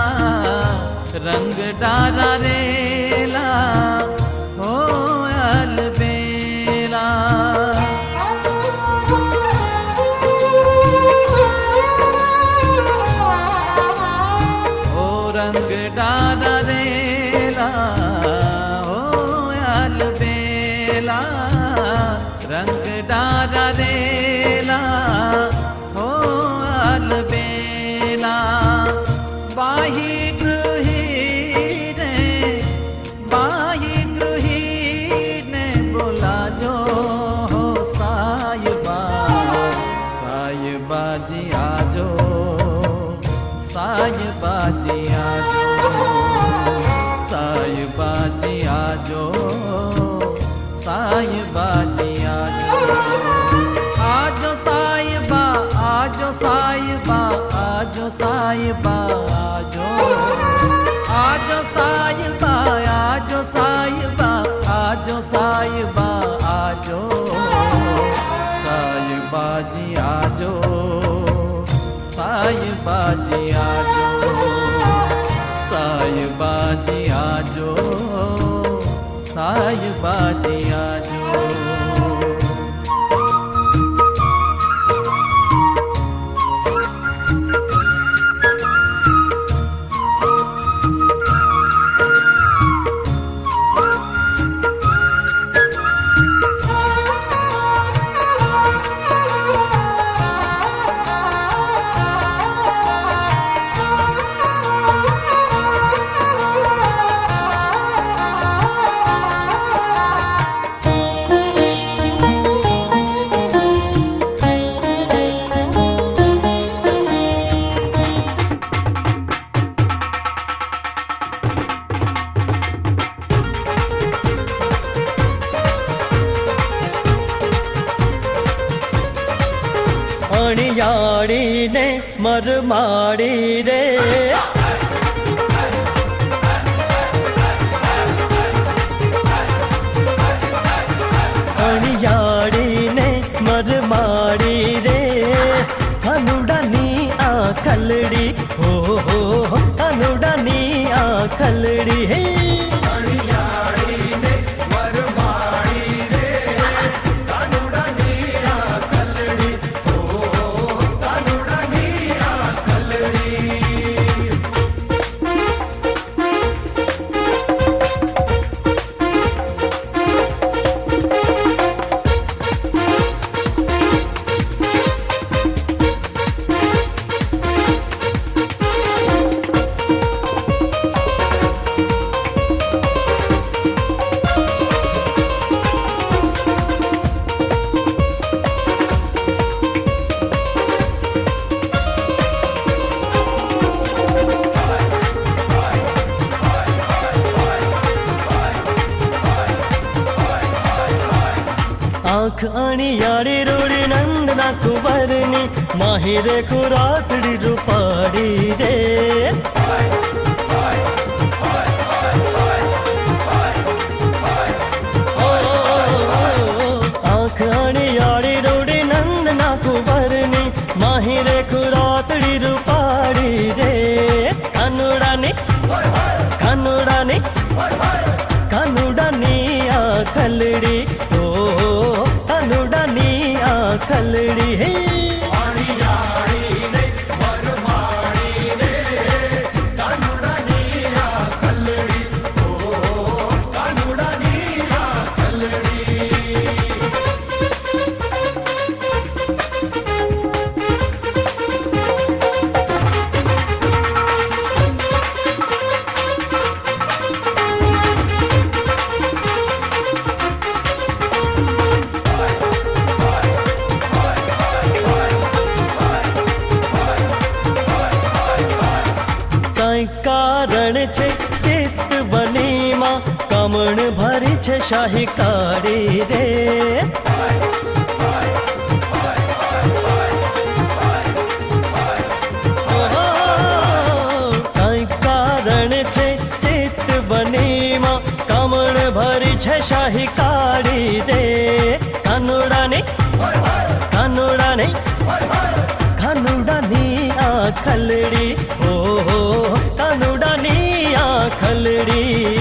रंग डारा रेला हो अलबेला ओ रंग डारा रेला हो अलबेला रंग डारा रेला हो अलबेला बाही गृही ने बोला जो हो साहिबा साहिबा जी आजो साहिबा जी आजो साहिबा जी आजो साहिबा जी आजो आजो साहिबा आजो साहिबा आजो साहिबा आजो आजो साहिबा आजो साहिबा आजो साहिबा आजो साहिबा जी आजो साहिबा जी आजो साहिबा जी आजो साहिबा जी आजो અણિયાળી ને મરમાડી રે અણિયાળી ને મરમાડી રે હનુડાની આ ખલડી હો હો હનુડાની આ ખલડી હે આંખ અણિયાળી રોડી નંદના ના કુંવરની માહી રે કુરાતડી રૂપાડી રે આંખ અણિયાળી રોડી નંદ ના કુંવરની માહી રે કુરાતડી રૂપાડી રે કાનુડાની કાનુડાની કાનુડાની આ ખલડી ઓ કાનુડાની આ ખલડી હે કારણ છે ચિત્ત બનીમાં કમણ ભરી છે શાહી કાળી રે કઈ કારણ છે ચિત્ત બનીમાં કમણ ભરી છે શાહી કાળી રે કાનુડાની કાનુડાની કાનુડાની આ ખલડી ઓહો કાનુડાની આ ખલડી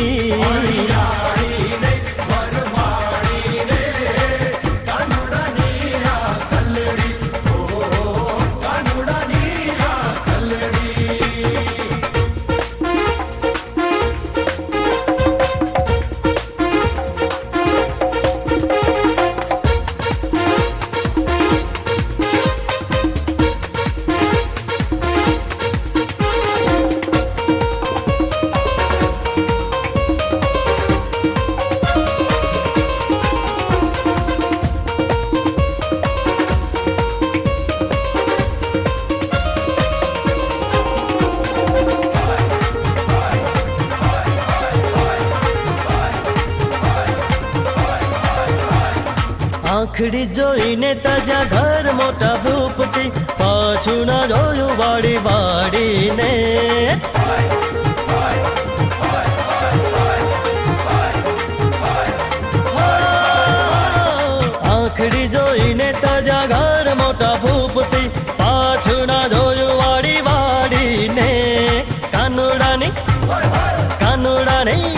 આંખડી જોઈને તાજા ઘર મોટા ભૂપતી પાછું ના જોયું વાડી વાડીને આંખડી જોઈને તાજા ઘર મોટા ભૂપતી પાછું ના જોયું વાડી વાડીને કાનુડાની કાનુડાની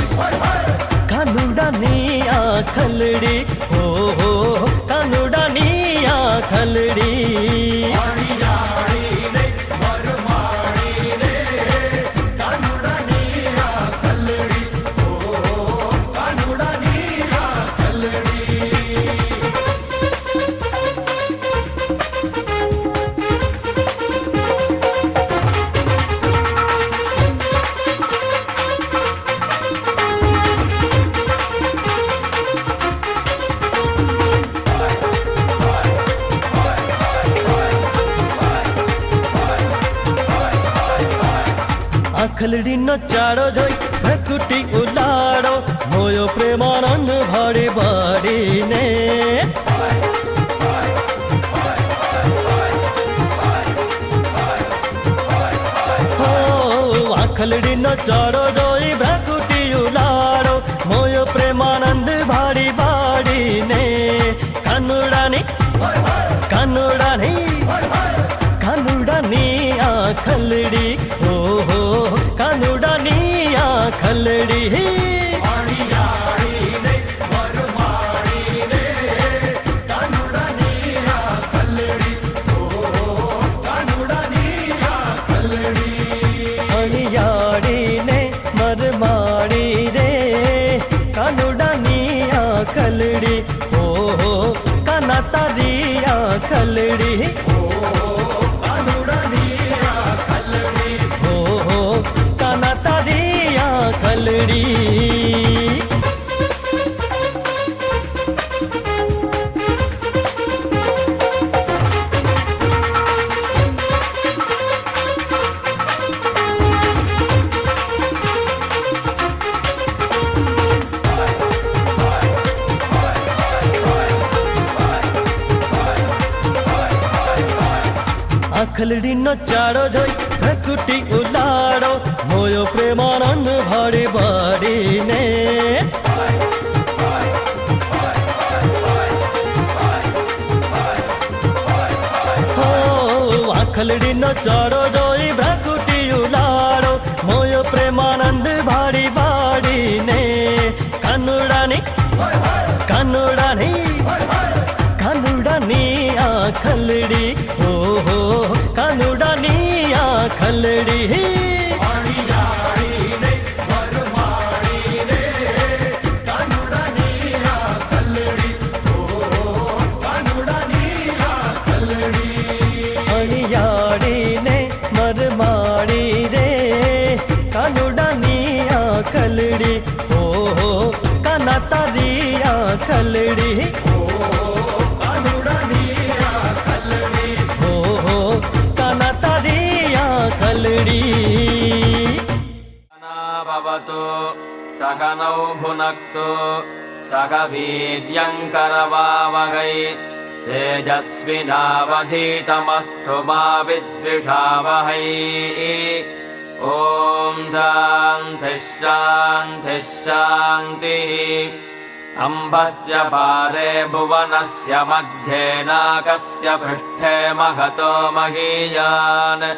કાનુડાની આ ખલડી ઓહો કાનુડાની આ ખલડી ખલડીનો ચાડો જોઈ ભકુટી ઉલાડો મોયો પ્રેમાનંદ ભાડી ભાડીને ખલડીનો ચાડો જોઈ ભકુટી ઉલાડો મોયો પ્રેમાનંદ ભાડી ભાડીને કાનુડાની કાનુડાની કાનુડાની આ ખલડી ઓહો કાનુડાની આ ખલડી અણિયાળીને મરમાડી રે કાનુડાની આ ખલડી ઓહો કાના તારી આ ખલડી ખલડી આખલડીનો ચાળો જોઈ ભ્રકુટી ઉલાડો, મોયો પ્રેમાનંદ ભાડી ભાડીને. હો આખલડીનો ચાળો જોઈ ભ્રકુટી ઉલાડો, મોયો પ્રેમાનંદ ભાડી ભાડીને. કાનુડાની કાનુડાની કાનુડાની આખલડી, હો હો કાનુડાની આખલડી. અણિયાળીને મરમાડી રે કાનુડાની આખલડી, હો હો કાના તારી આખલડી. भवतु सकनौ भुनक्तु सह वीर्यङ्करवावहै तेजस्विनावधीतमस्तु मा विद्विषावहै. ॐ शान्तिः शान्तिः शान्तिः. अम्बस्य पारे भुवनस्य मध्ये नाकस्य पृष्ठे महतो महीयान्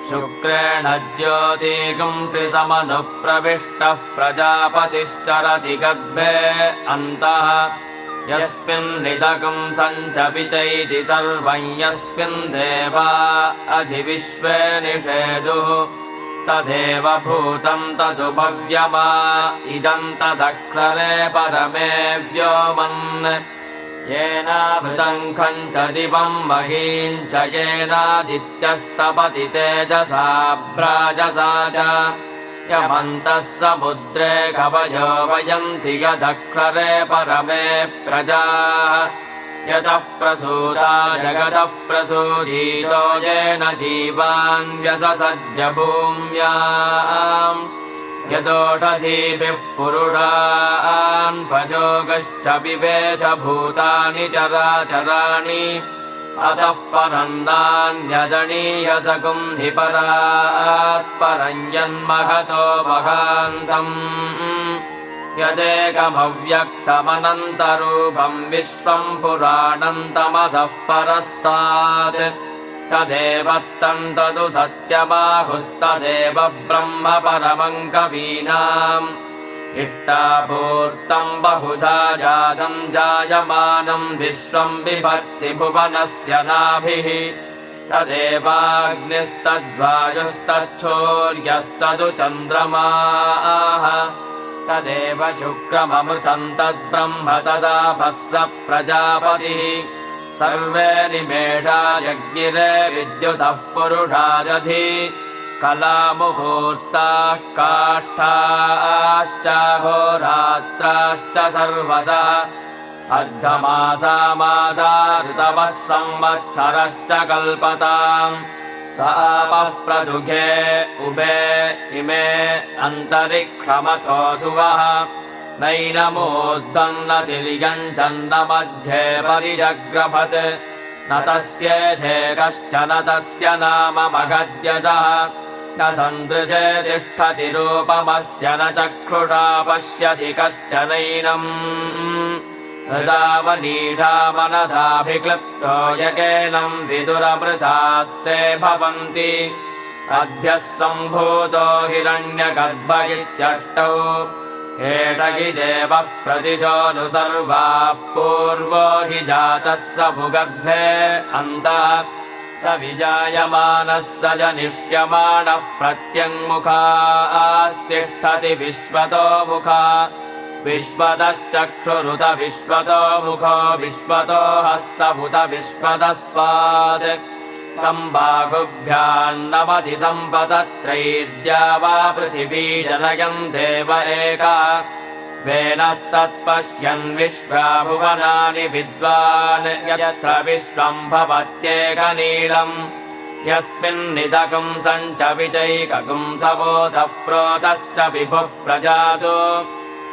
शुक्रेण ज्योतिगुंसि समनुप्रविष्टः प्रजापतिश्चरति गर्भे अन्तः. यस्मिन्निदगं सञ्चपिचैति सर्वं यस्मिन् देवा अधिविश्वे निषेदुः तदेव भूतं तदुपव्यमा इदं तदक्षरे परमे व्योमन्. येनावृतं खञ्च दिवं महीं च येनादित्यस्तपति तेजसा प्राजसा च यमन्तः समुद्रे कवयो वयन्ति यदक्षरे परमे प्रजाः. यतः प्रसूता जगतः प्रसूतीतो येन जीवान् व्यससज्य भूम्याम्. यदोषधीभिः पुरुषान् पशोगश्च विवेश भूतानि चराचराणि. अतः परं नान्यदणीयसकुं हि परात् परं यन्महतो महान्तम्. यदेकमव्यक्तमनन्तरूपं विश्वं पुराणन्तमसः परस्तात् तदेव तन्तु सत्यमाहुस्तदेव ब्रह्म परमं कवीनाम्. इष्टापूर्तं बहुधा जातं जायमानं विश्वं बिभर्ति भुवनस्य नाभिः. तदेवाग्निस्तद्वायुस्तच्छूर्यस्तदु चन्द्रमाः. तदेव शुक्रममृतं तद्ब्रह्म तदापः स प्रजापतिः. सर्वे निमेषा यज्ञिरे विद्युतः पुरुषादधि. कलामुहूर्ताः काष्ठाश्च होरात्राश्च सर्वशः. अर्धमासा मासा ऋतवः संवत्सरश्च कल्पताम्. स आपः प्रदुघे उभे इमे अन्तरिक्षमथो सुवः. नैनमोद्दन्नतिर्यञ्चन्न मध्ये परिजग्रभत्. न तस्येषे कश्चन तस्य नाम मघद्यजः. न सन्दृशे तिष्ठति रूपमस्य न चक्षुषा पश्यति कश्चनैनम्. हृदावनीषा मनसाभिक्लृप्तो यकेनं विदुरमृतास्ते भवन्ति. अभ्यः सम्भूतो हिरण्यगर्भ इत्यष्टौ. एष हि देवः प्रतिशोऽनु सर्वाः पूर्वो हि जातः स भूगर्भे अन्तः. स विजायमानः स जनिष्यमाणः प्रत्यङ्मुखास्तिष्ठति विश्वतो मुखा. विश्वतश्चक्षुरुत विश्वतो मुखो विश्वतो हस्तमुत विश्वतस्पात्. सम्बाहुभ्यान्नवति सम्पतत्रैर्द्या वा पृथिवी जनयन् देव एका. वेनस्तत्पश्यन् विश्वा भुवनानि विद्वान्. यत्र विश्वम् भवत्येकनीलम्. यस्मिन्निदकं सञ्चविचैककुं सवोतः प्रोतश्च विभुः प्रजासु.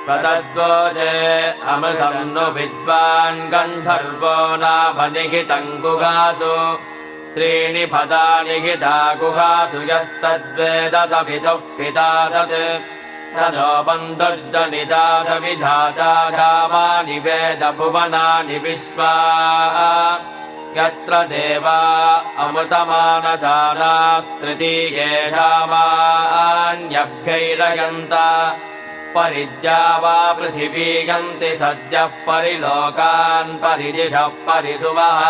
प्रतद्वोचे अमृतं नु विद्वान् गन्धर्वो नाम निहितं गुहासु. त्रीणि पदानि हिता गुहासु यस्तद्वेद स पितुः पिता तत् स नो बन्धुर्जनिता स विधाता धामानि वेद भुवनानि विश्वा यत्र देवा अमृतमानसानास्तृतीये धामान्यभ्यैरयन्त परिज्या वा पृथिवी यन्ति सद्यः परिलोकान् परिदिशः परिसुवः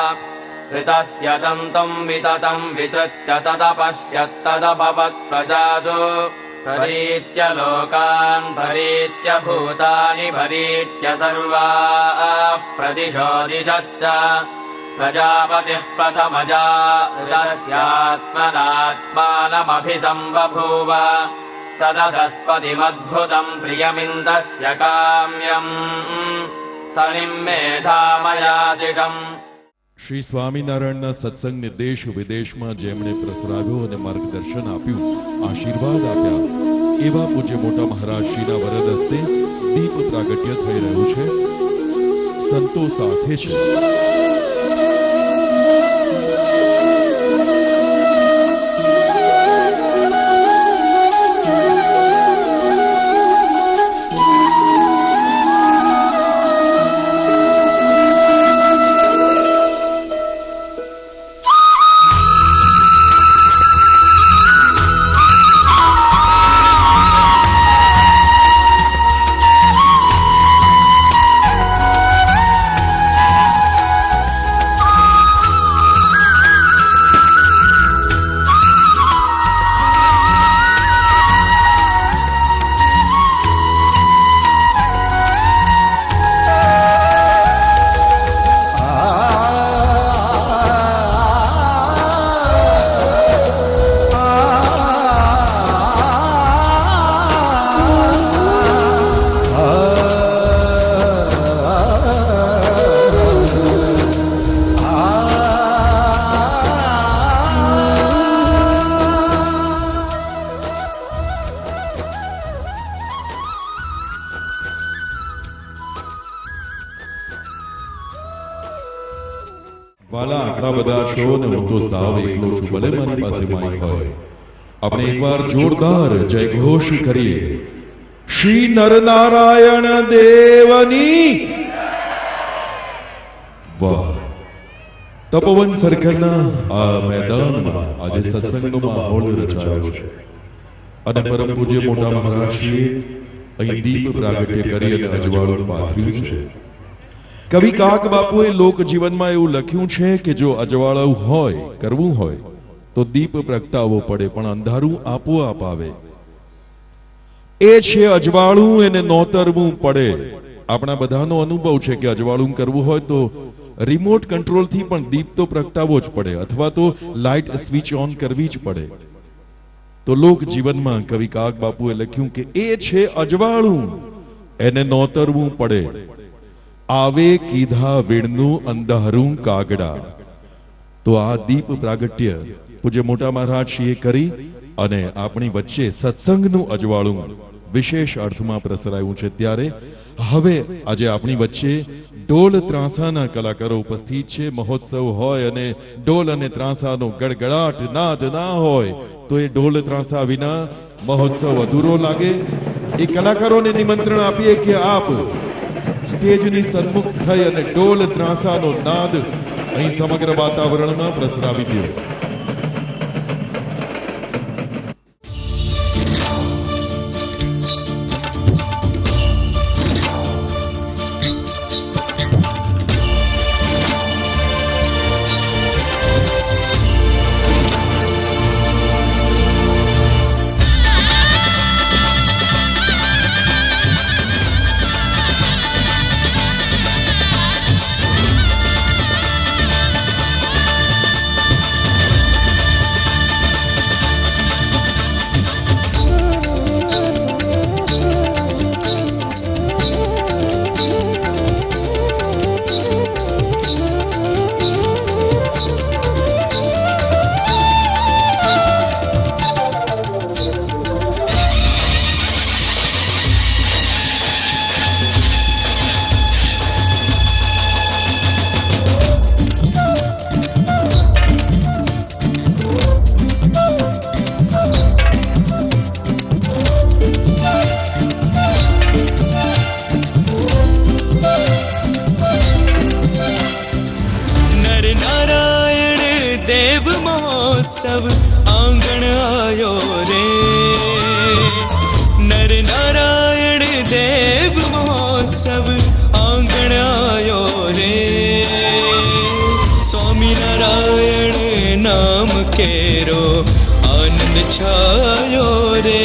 ऋतस्य तन्तुम् विततम् वितृत्य तदपश्यत्तदभवत्प्रजासु परीत्य लोकान् भरीत्य भूतानि भरीत्य सर्वाः प्रदिशो दिशश्च प्रजापतिः प्रथमजा ऋतस्यात्मनात्मानमभिसम्बभूव सदसस्पतिमद्भुतम् प्रियमिन्दस्य काम्यम् सनिम्मेधामयासिषम्. શ્રી સ્વામિનારાયણના સત્સંગને દેશ વિદેશમાં જેમણે પ્રસરાવ્યો અને માર્ગદર્શન આપ્યું, આશીર્વાદ આપ્યા, એવા પૂજ્ય મોટા મહારાજ શ્રીના વરદ હસ્તે દીપ પ્રાગટ્ય થઈ રહ્યું છે. સંતો સાથે છે. વાલા, આટલા બધા છો ને હું તો સાવ એકલો છું, ભલે મારી પાસે માઈક હોય. આપણે એકવાર જોરદાર જય ઘોષ કરીએ. શ્રી નરનારાયણ દેવની. વાહ! તપોવન સર્કલના આ મેદાનમાં આજે સત્સંગનો માહોલ રચાયો છે અને પરમ પૂજ્ય મોટા મહારાજશ્રીએ અહીં દીપ પ્રાગટ્ય કરી અને અજવાળું પાથર્યું છે. કવિ કાક બાપુએ લોક જીવનમાં એવું લખ્યું છે કે જો અજવાળું હોય, કરવું હોય તો દીપ પ્રગટાવવો પડે, પણ અંધારું આપોઆપ આવે. એ છે અજવાળું, એને નોતરવું પડે. આપણા બધાનો અનુભવ છે કે અજવાળું કરવું હોય તો રિમોટ કંટ્રોલથી પણ દીપ તો પ્રગટાવવો જ પડે, અથવા તો લાઇટ સ્વિચ ઓન કરવી જ પડે. તો લોક જીવનમાં કવિ કાક બાપુએ લખ્યું કે એ છે અજવાળું, એને નોતરવું પડે. આવે કીધા વીણનું અંધારું કાગડા. તો આ દીપ પ્રાગટ્ય પૂજ્ય મોટા મહારાજશ્રીએ કરી અને આપણી વચ્ચે સત્સંગનું અજવાળું વિશેષ અર્થમાં પ્રસરાયું છે. ત્યારે હવે આજે આપણી વચ્ચે ઢોલ ત્રાંસાના કલાકારો ઉપસ્થિત છે. મહોત્સવ હોય અને ઢોલ અને ત્રાંસાનો ગડગડાટ નાદ ના હોય તો એ ઢોલ ત્રાંસા વિના મહોત્સવ અધૂરો લાગે. એ કલાકારોને નિમંત્રણ આપીએ કે આપ સ્ટેજની સન્મુખ થઈ અને ઢોલ ત્રાંસાનો નાદ અહીં સમગ્ર વાતાવરણમાં પ્રસરાવી દો. महोत्सव आंगण आयो रे। नर नारायण देव महोत्सव आंगण आयो रे। स्वामी नारायण नाम केरो आनंद छायो रे।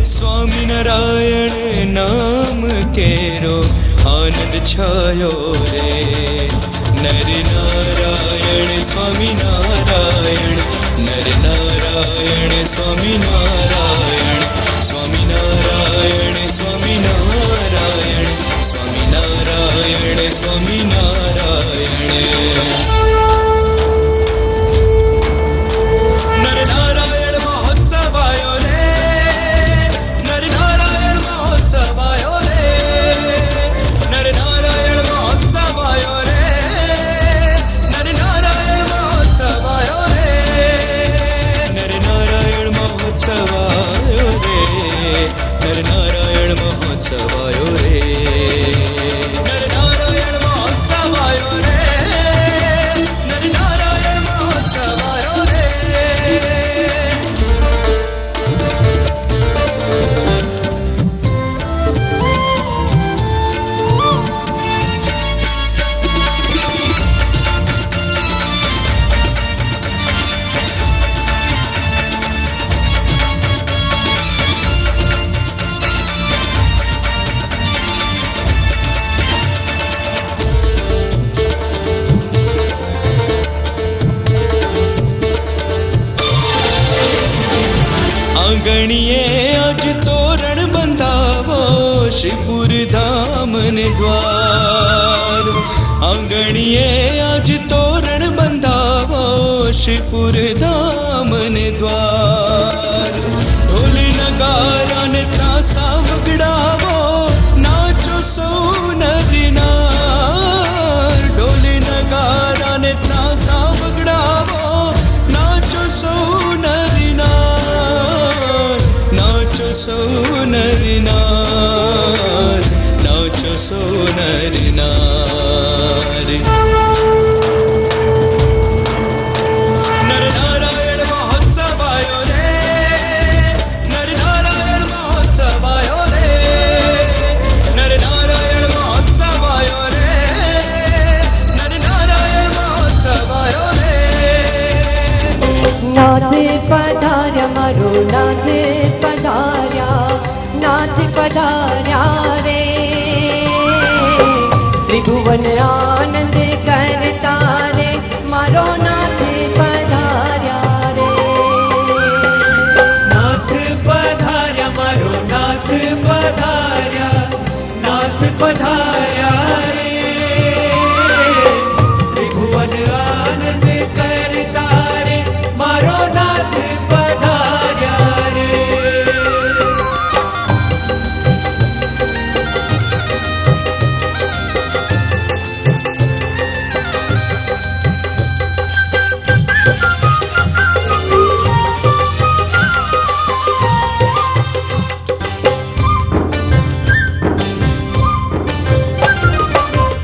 स्वामी नारायण नाम केरो आनंद छायो रे। नर नारायण स्वामी नारायण, नर नारायण स्वामी नारायण, स्वामी नारायण स्वामी नारायण, स्वामी नारायण स्वामी नारायण। नर नारायण महोत्सव आयो रे। नर नारायण महोत्सव आयो रे। नर नारायण महोत्सव आयो रे। नर नारायण महोत्सव आयो रे। नर नारायण महोत्सव आयो रे। नर नारायण महोत्सव आयो रे। नर नारायण महोत्सव आयो रे। नर नारायण महोत्सव आयो रे। आंगणिये आज तोरण बंधावो श्रीपुर धाम ने द्वार। आंगणिये आज तोरण बंधावो श्रीपुर धाम ने द्वार। ढोल नगारा ने तासा वगड़ावो नाचो सो नरी नार। ढोल नगारा ने तासा वगड़ावो नाचो सो नरी नार। नाचो सो नरी नार, नाचो सो नरी नार। नर नारायण महोत्सव आयो रे। नर नारायण महोत्सव आयो रे। नर नारायण महोत्सव आयो रे। नर नारायण महोत्सव आयो रे। नाथ पधार्या मारो नाथ पधार्या, नाथ पधार्या रे। त्रिभुवन आनंद करता रे, मारो नाथ पधार्या रे। नाथ पधार्या मारो नाथ पधार्या, नाथ पधार्या रे। त्रिभुवन आनंद करता रे, मारो नाथ पधार्या रे।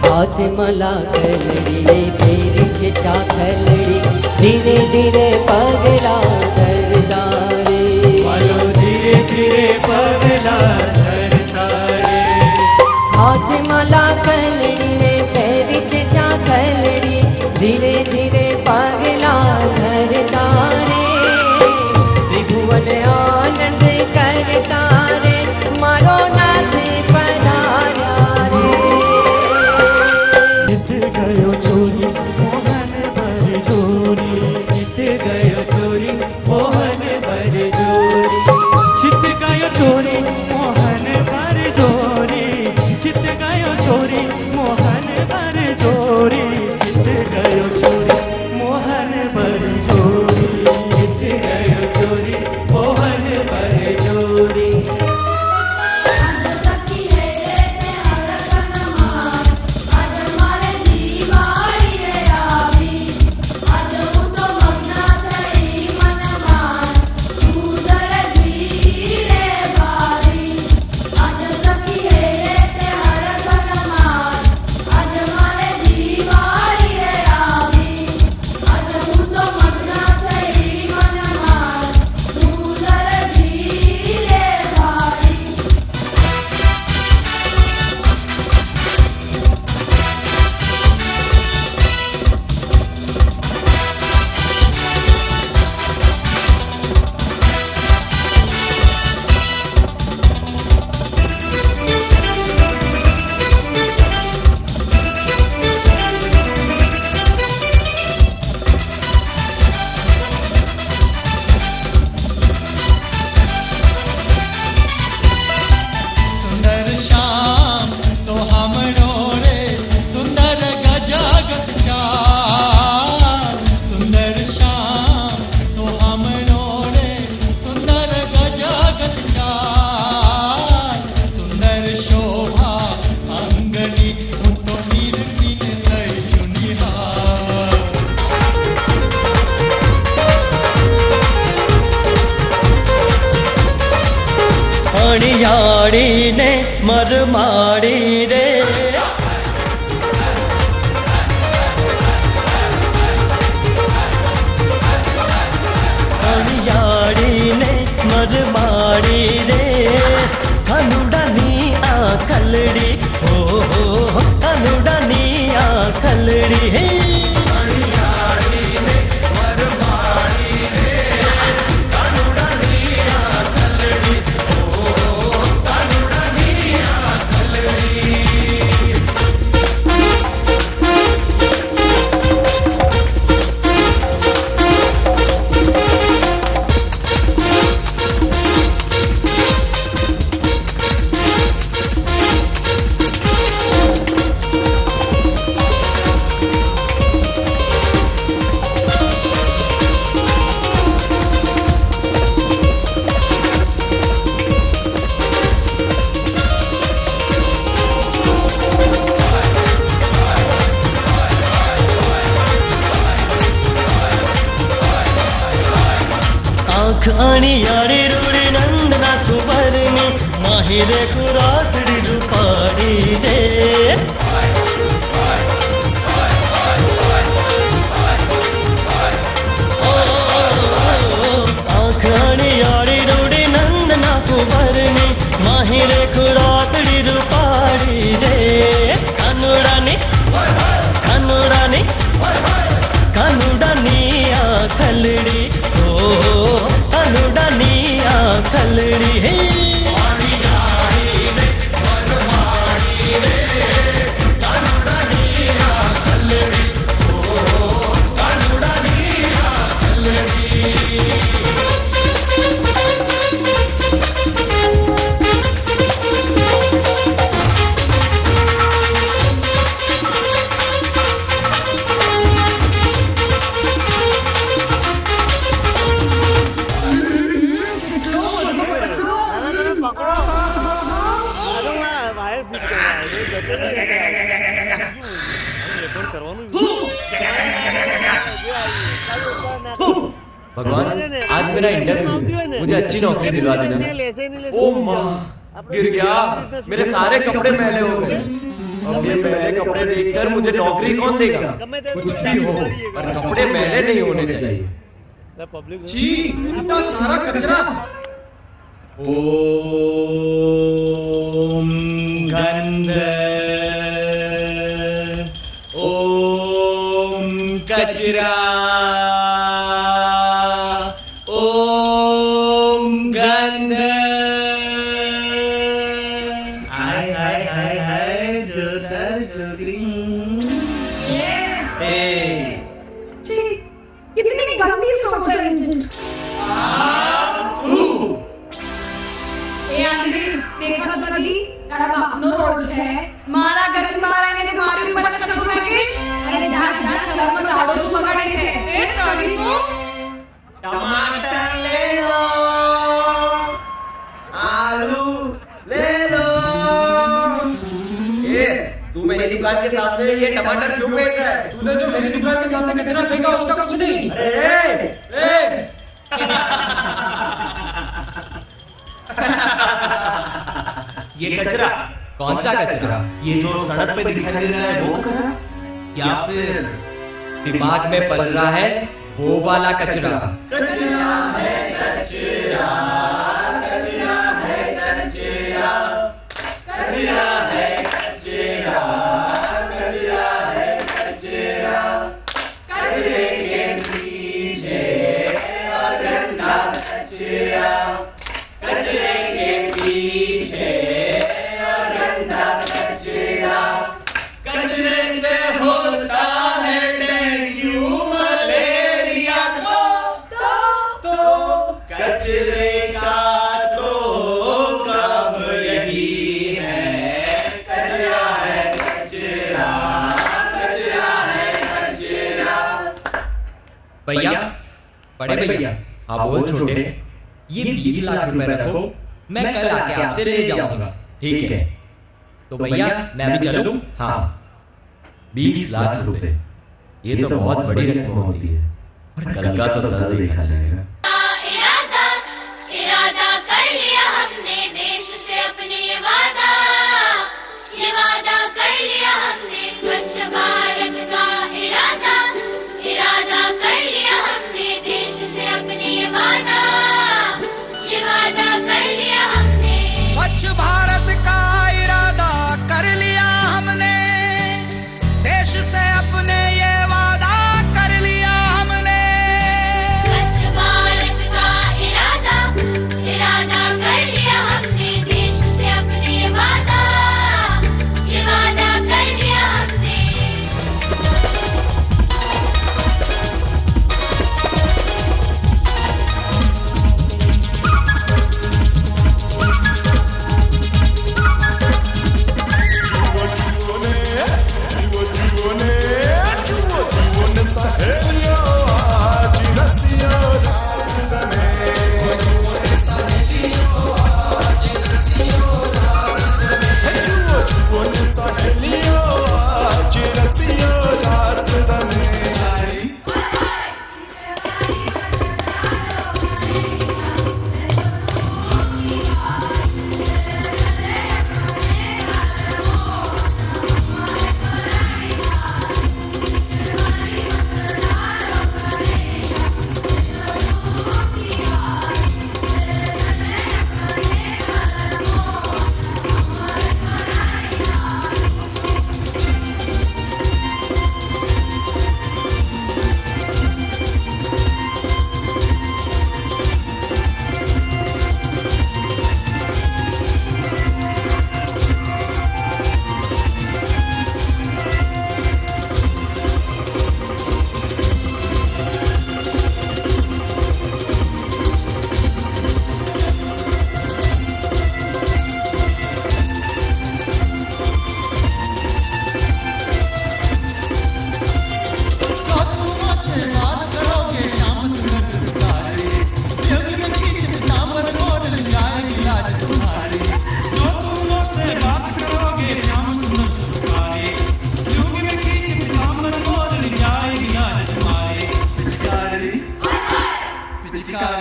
हाथ मला कलड़ी रे फेर छे चाखलड़ी, धीरे धीरे पगला धरता रे। मालो धीरे धीरे पगला धरता रे। हाथ मला कलड़ी रे फेर छे चाखलड़ी, धीरे धीरे पगला धरता रे। त्रिभुवन आनंद करता रे, मारो नाथ पधार्या रे। नित गयो चोरी मोहन बर जोरी, नित गयो चोरी मोहन बर जोरी। चित गयो चोरी मोहन बर जोरी, चित गयो चोरी અણિયાળીને મરમાડી રે અણિયાળીને મરમાડી રે કાનુડાની આ ખલડી હો કાનુડાની આ ખલડી હે અણિયાળી રૂડી નંદના કુંવરની માહિરે કુરાતડી રૂપાડી રે આંખ અણિયાળી રૂડી નંદના કુંવરની માહિરે કુરાતડી રૂપાડી રે કાનુડાની કાનુડાની કાનુડાની આ ખલડી કાનુડાની આ ખલડી હે भगवान आज मेरा इंटरव्यू है, मुझे अच्छी नौकरी दिलवा देना। ओ माँ, गिर गया, मेरे सारे कपड़े मैले हो गए। अब ये मैले कपड़े देखकर मुझे नौकरी कौन देगा? कुछ भी हो, पर कपड़े मैले नहीं होने चाहिए। छी, इतना सारा कचरा। ओम गंध, ओम कचरा, कितनी गंदी सोच है इनकी। ए आंटी देखा तो बदी तारा बापनो रोड छे मारा घर की बहार आने ने मारी ऊपर જ કચરો ફેંકીશ અરે જા જા સવારમાં દાડો શું બગાડે છે એ તારી તો टमाटर ले लो, आलू ले लो। ए, तू मेरी दुकान के सामने ये टमाटर क्यों फेंक रहा है? तूने जो मेरी दुकान के सामने कचरा फेंका उसका कुछ नहीं। अरे ए, ये कचरा कौन सा कचरा? ये जो सड़क पे दिखाई दे रहा है वो कचरा या फिर दिमाग में पल रहा है वो वाला कचरा। कचरा है कचरा, कचरा है कचरा, कचरा है कचरा, कचरा है कचरा, कचरे के पीछे और गंदा कचरा, कचरे के पीछे और गंदा कचरा, कचरे से होता है डेंगू मलेरिया तो कचरे का तो कम यही है। कचरा है कचरा, कचरा है कचरा। भैया, बड़े भैया, आप बोल छोटे, ये 20 लाख रुपए रखो, मैं कल आके आपसे ले जाऊंगा, ठीक है? तो भैया मैं अभी चलूं? हाँ। 20 लाख रुपए, ये तो बहुत बड़ी रकम होती है, और कल का तो कल देखा जाएगा। इरादा कर लिया हमने देश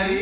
हरी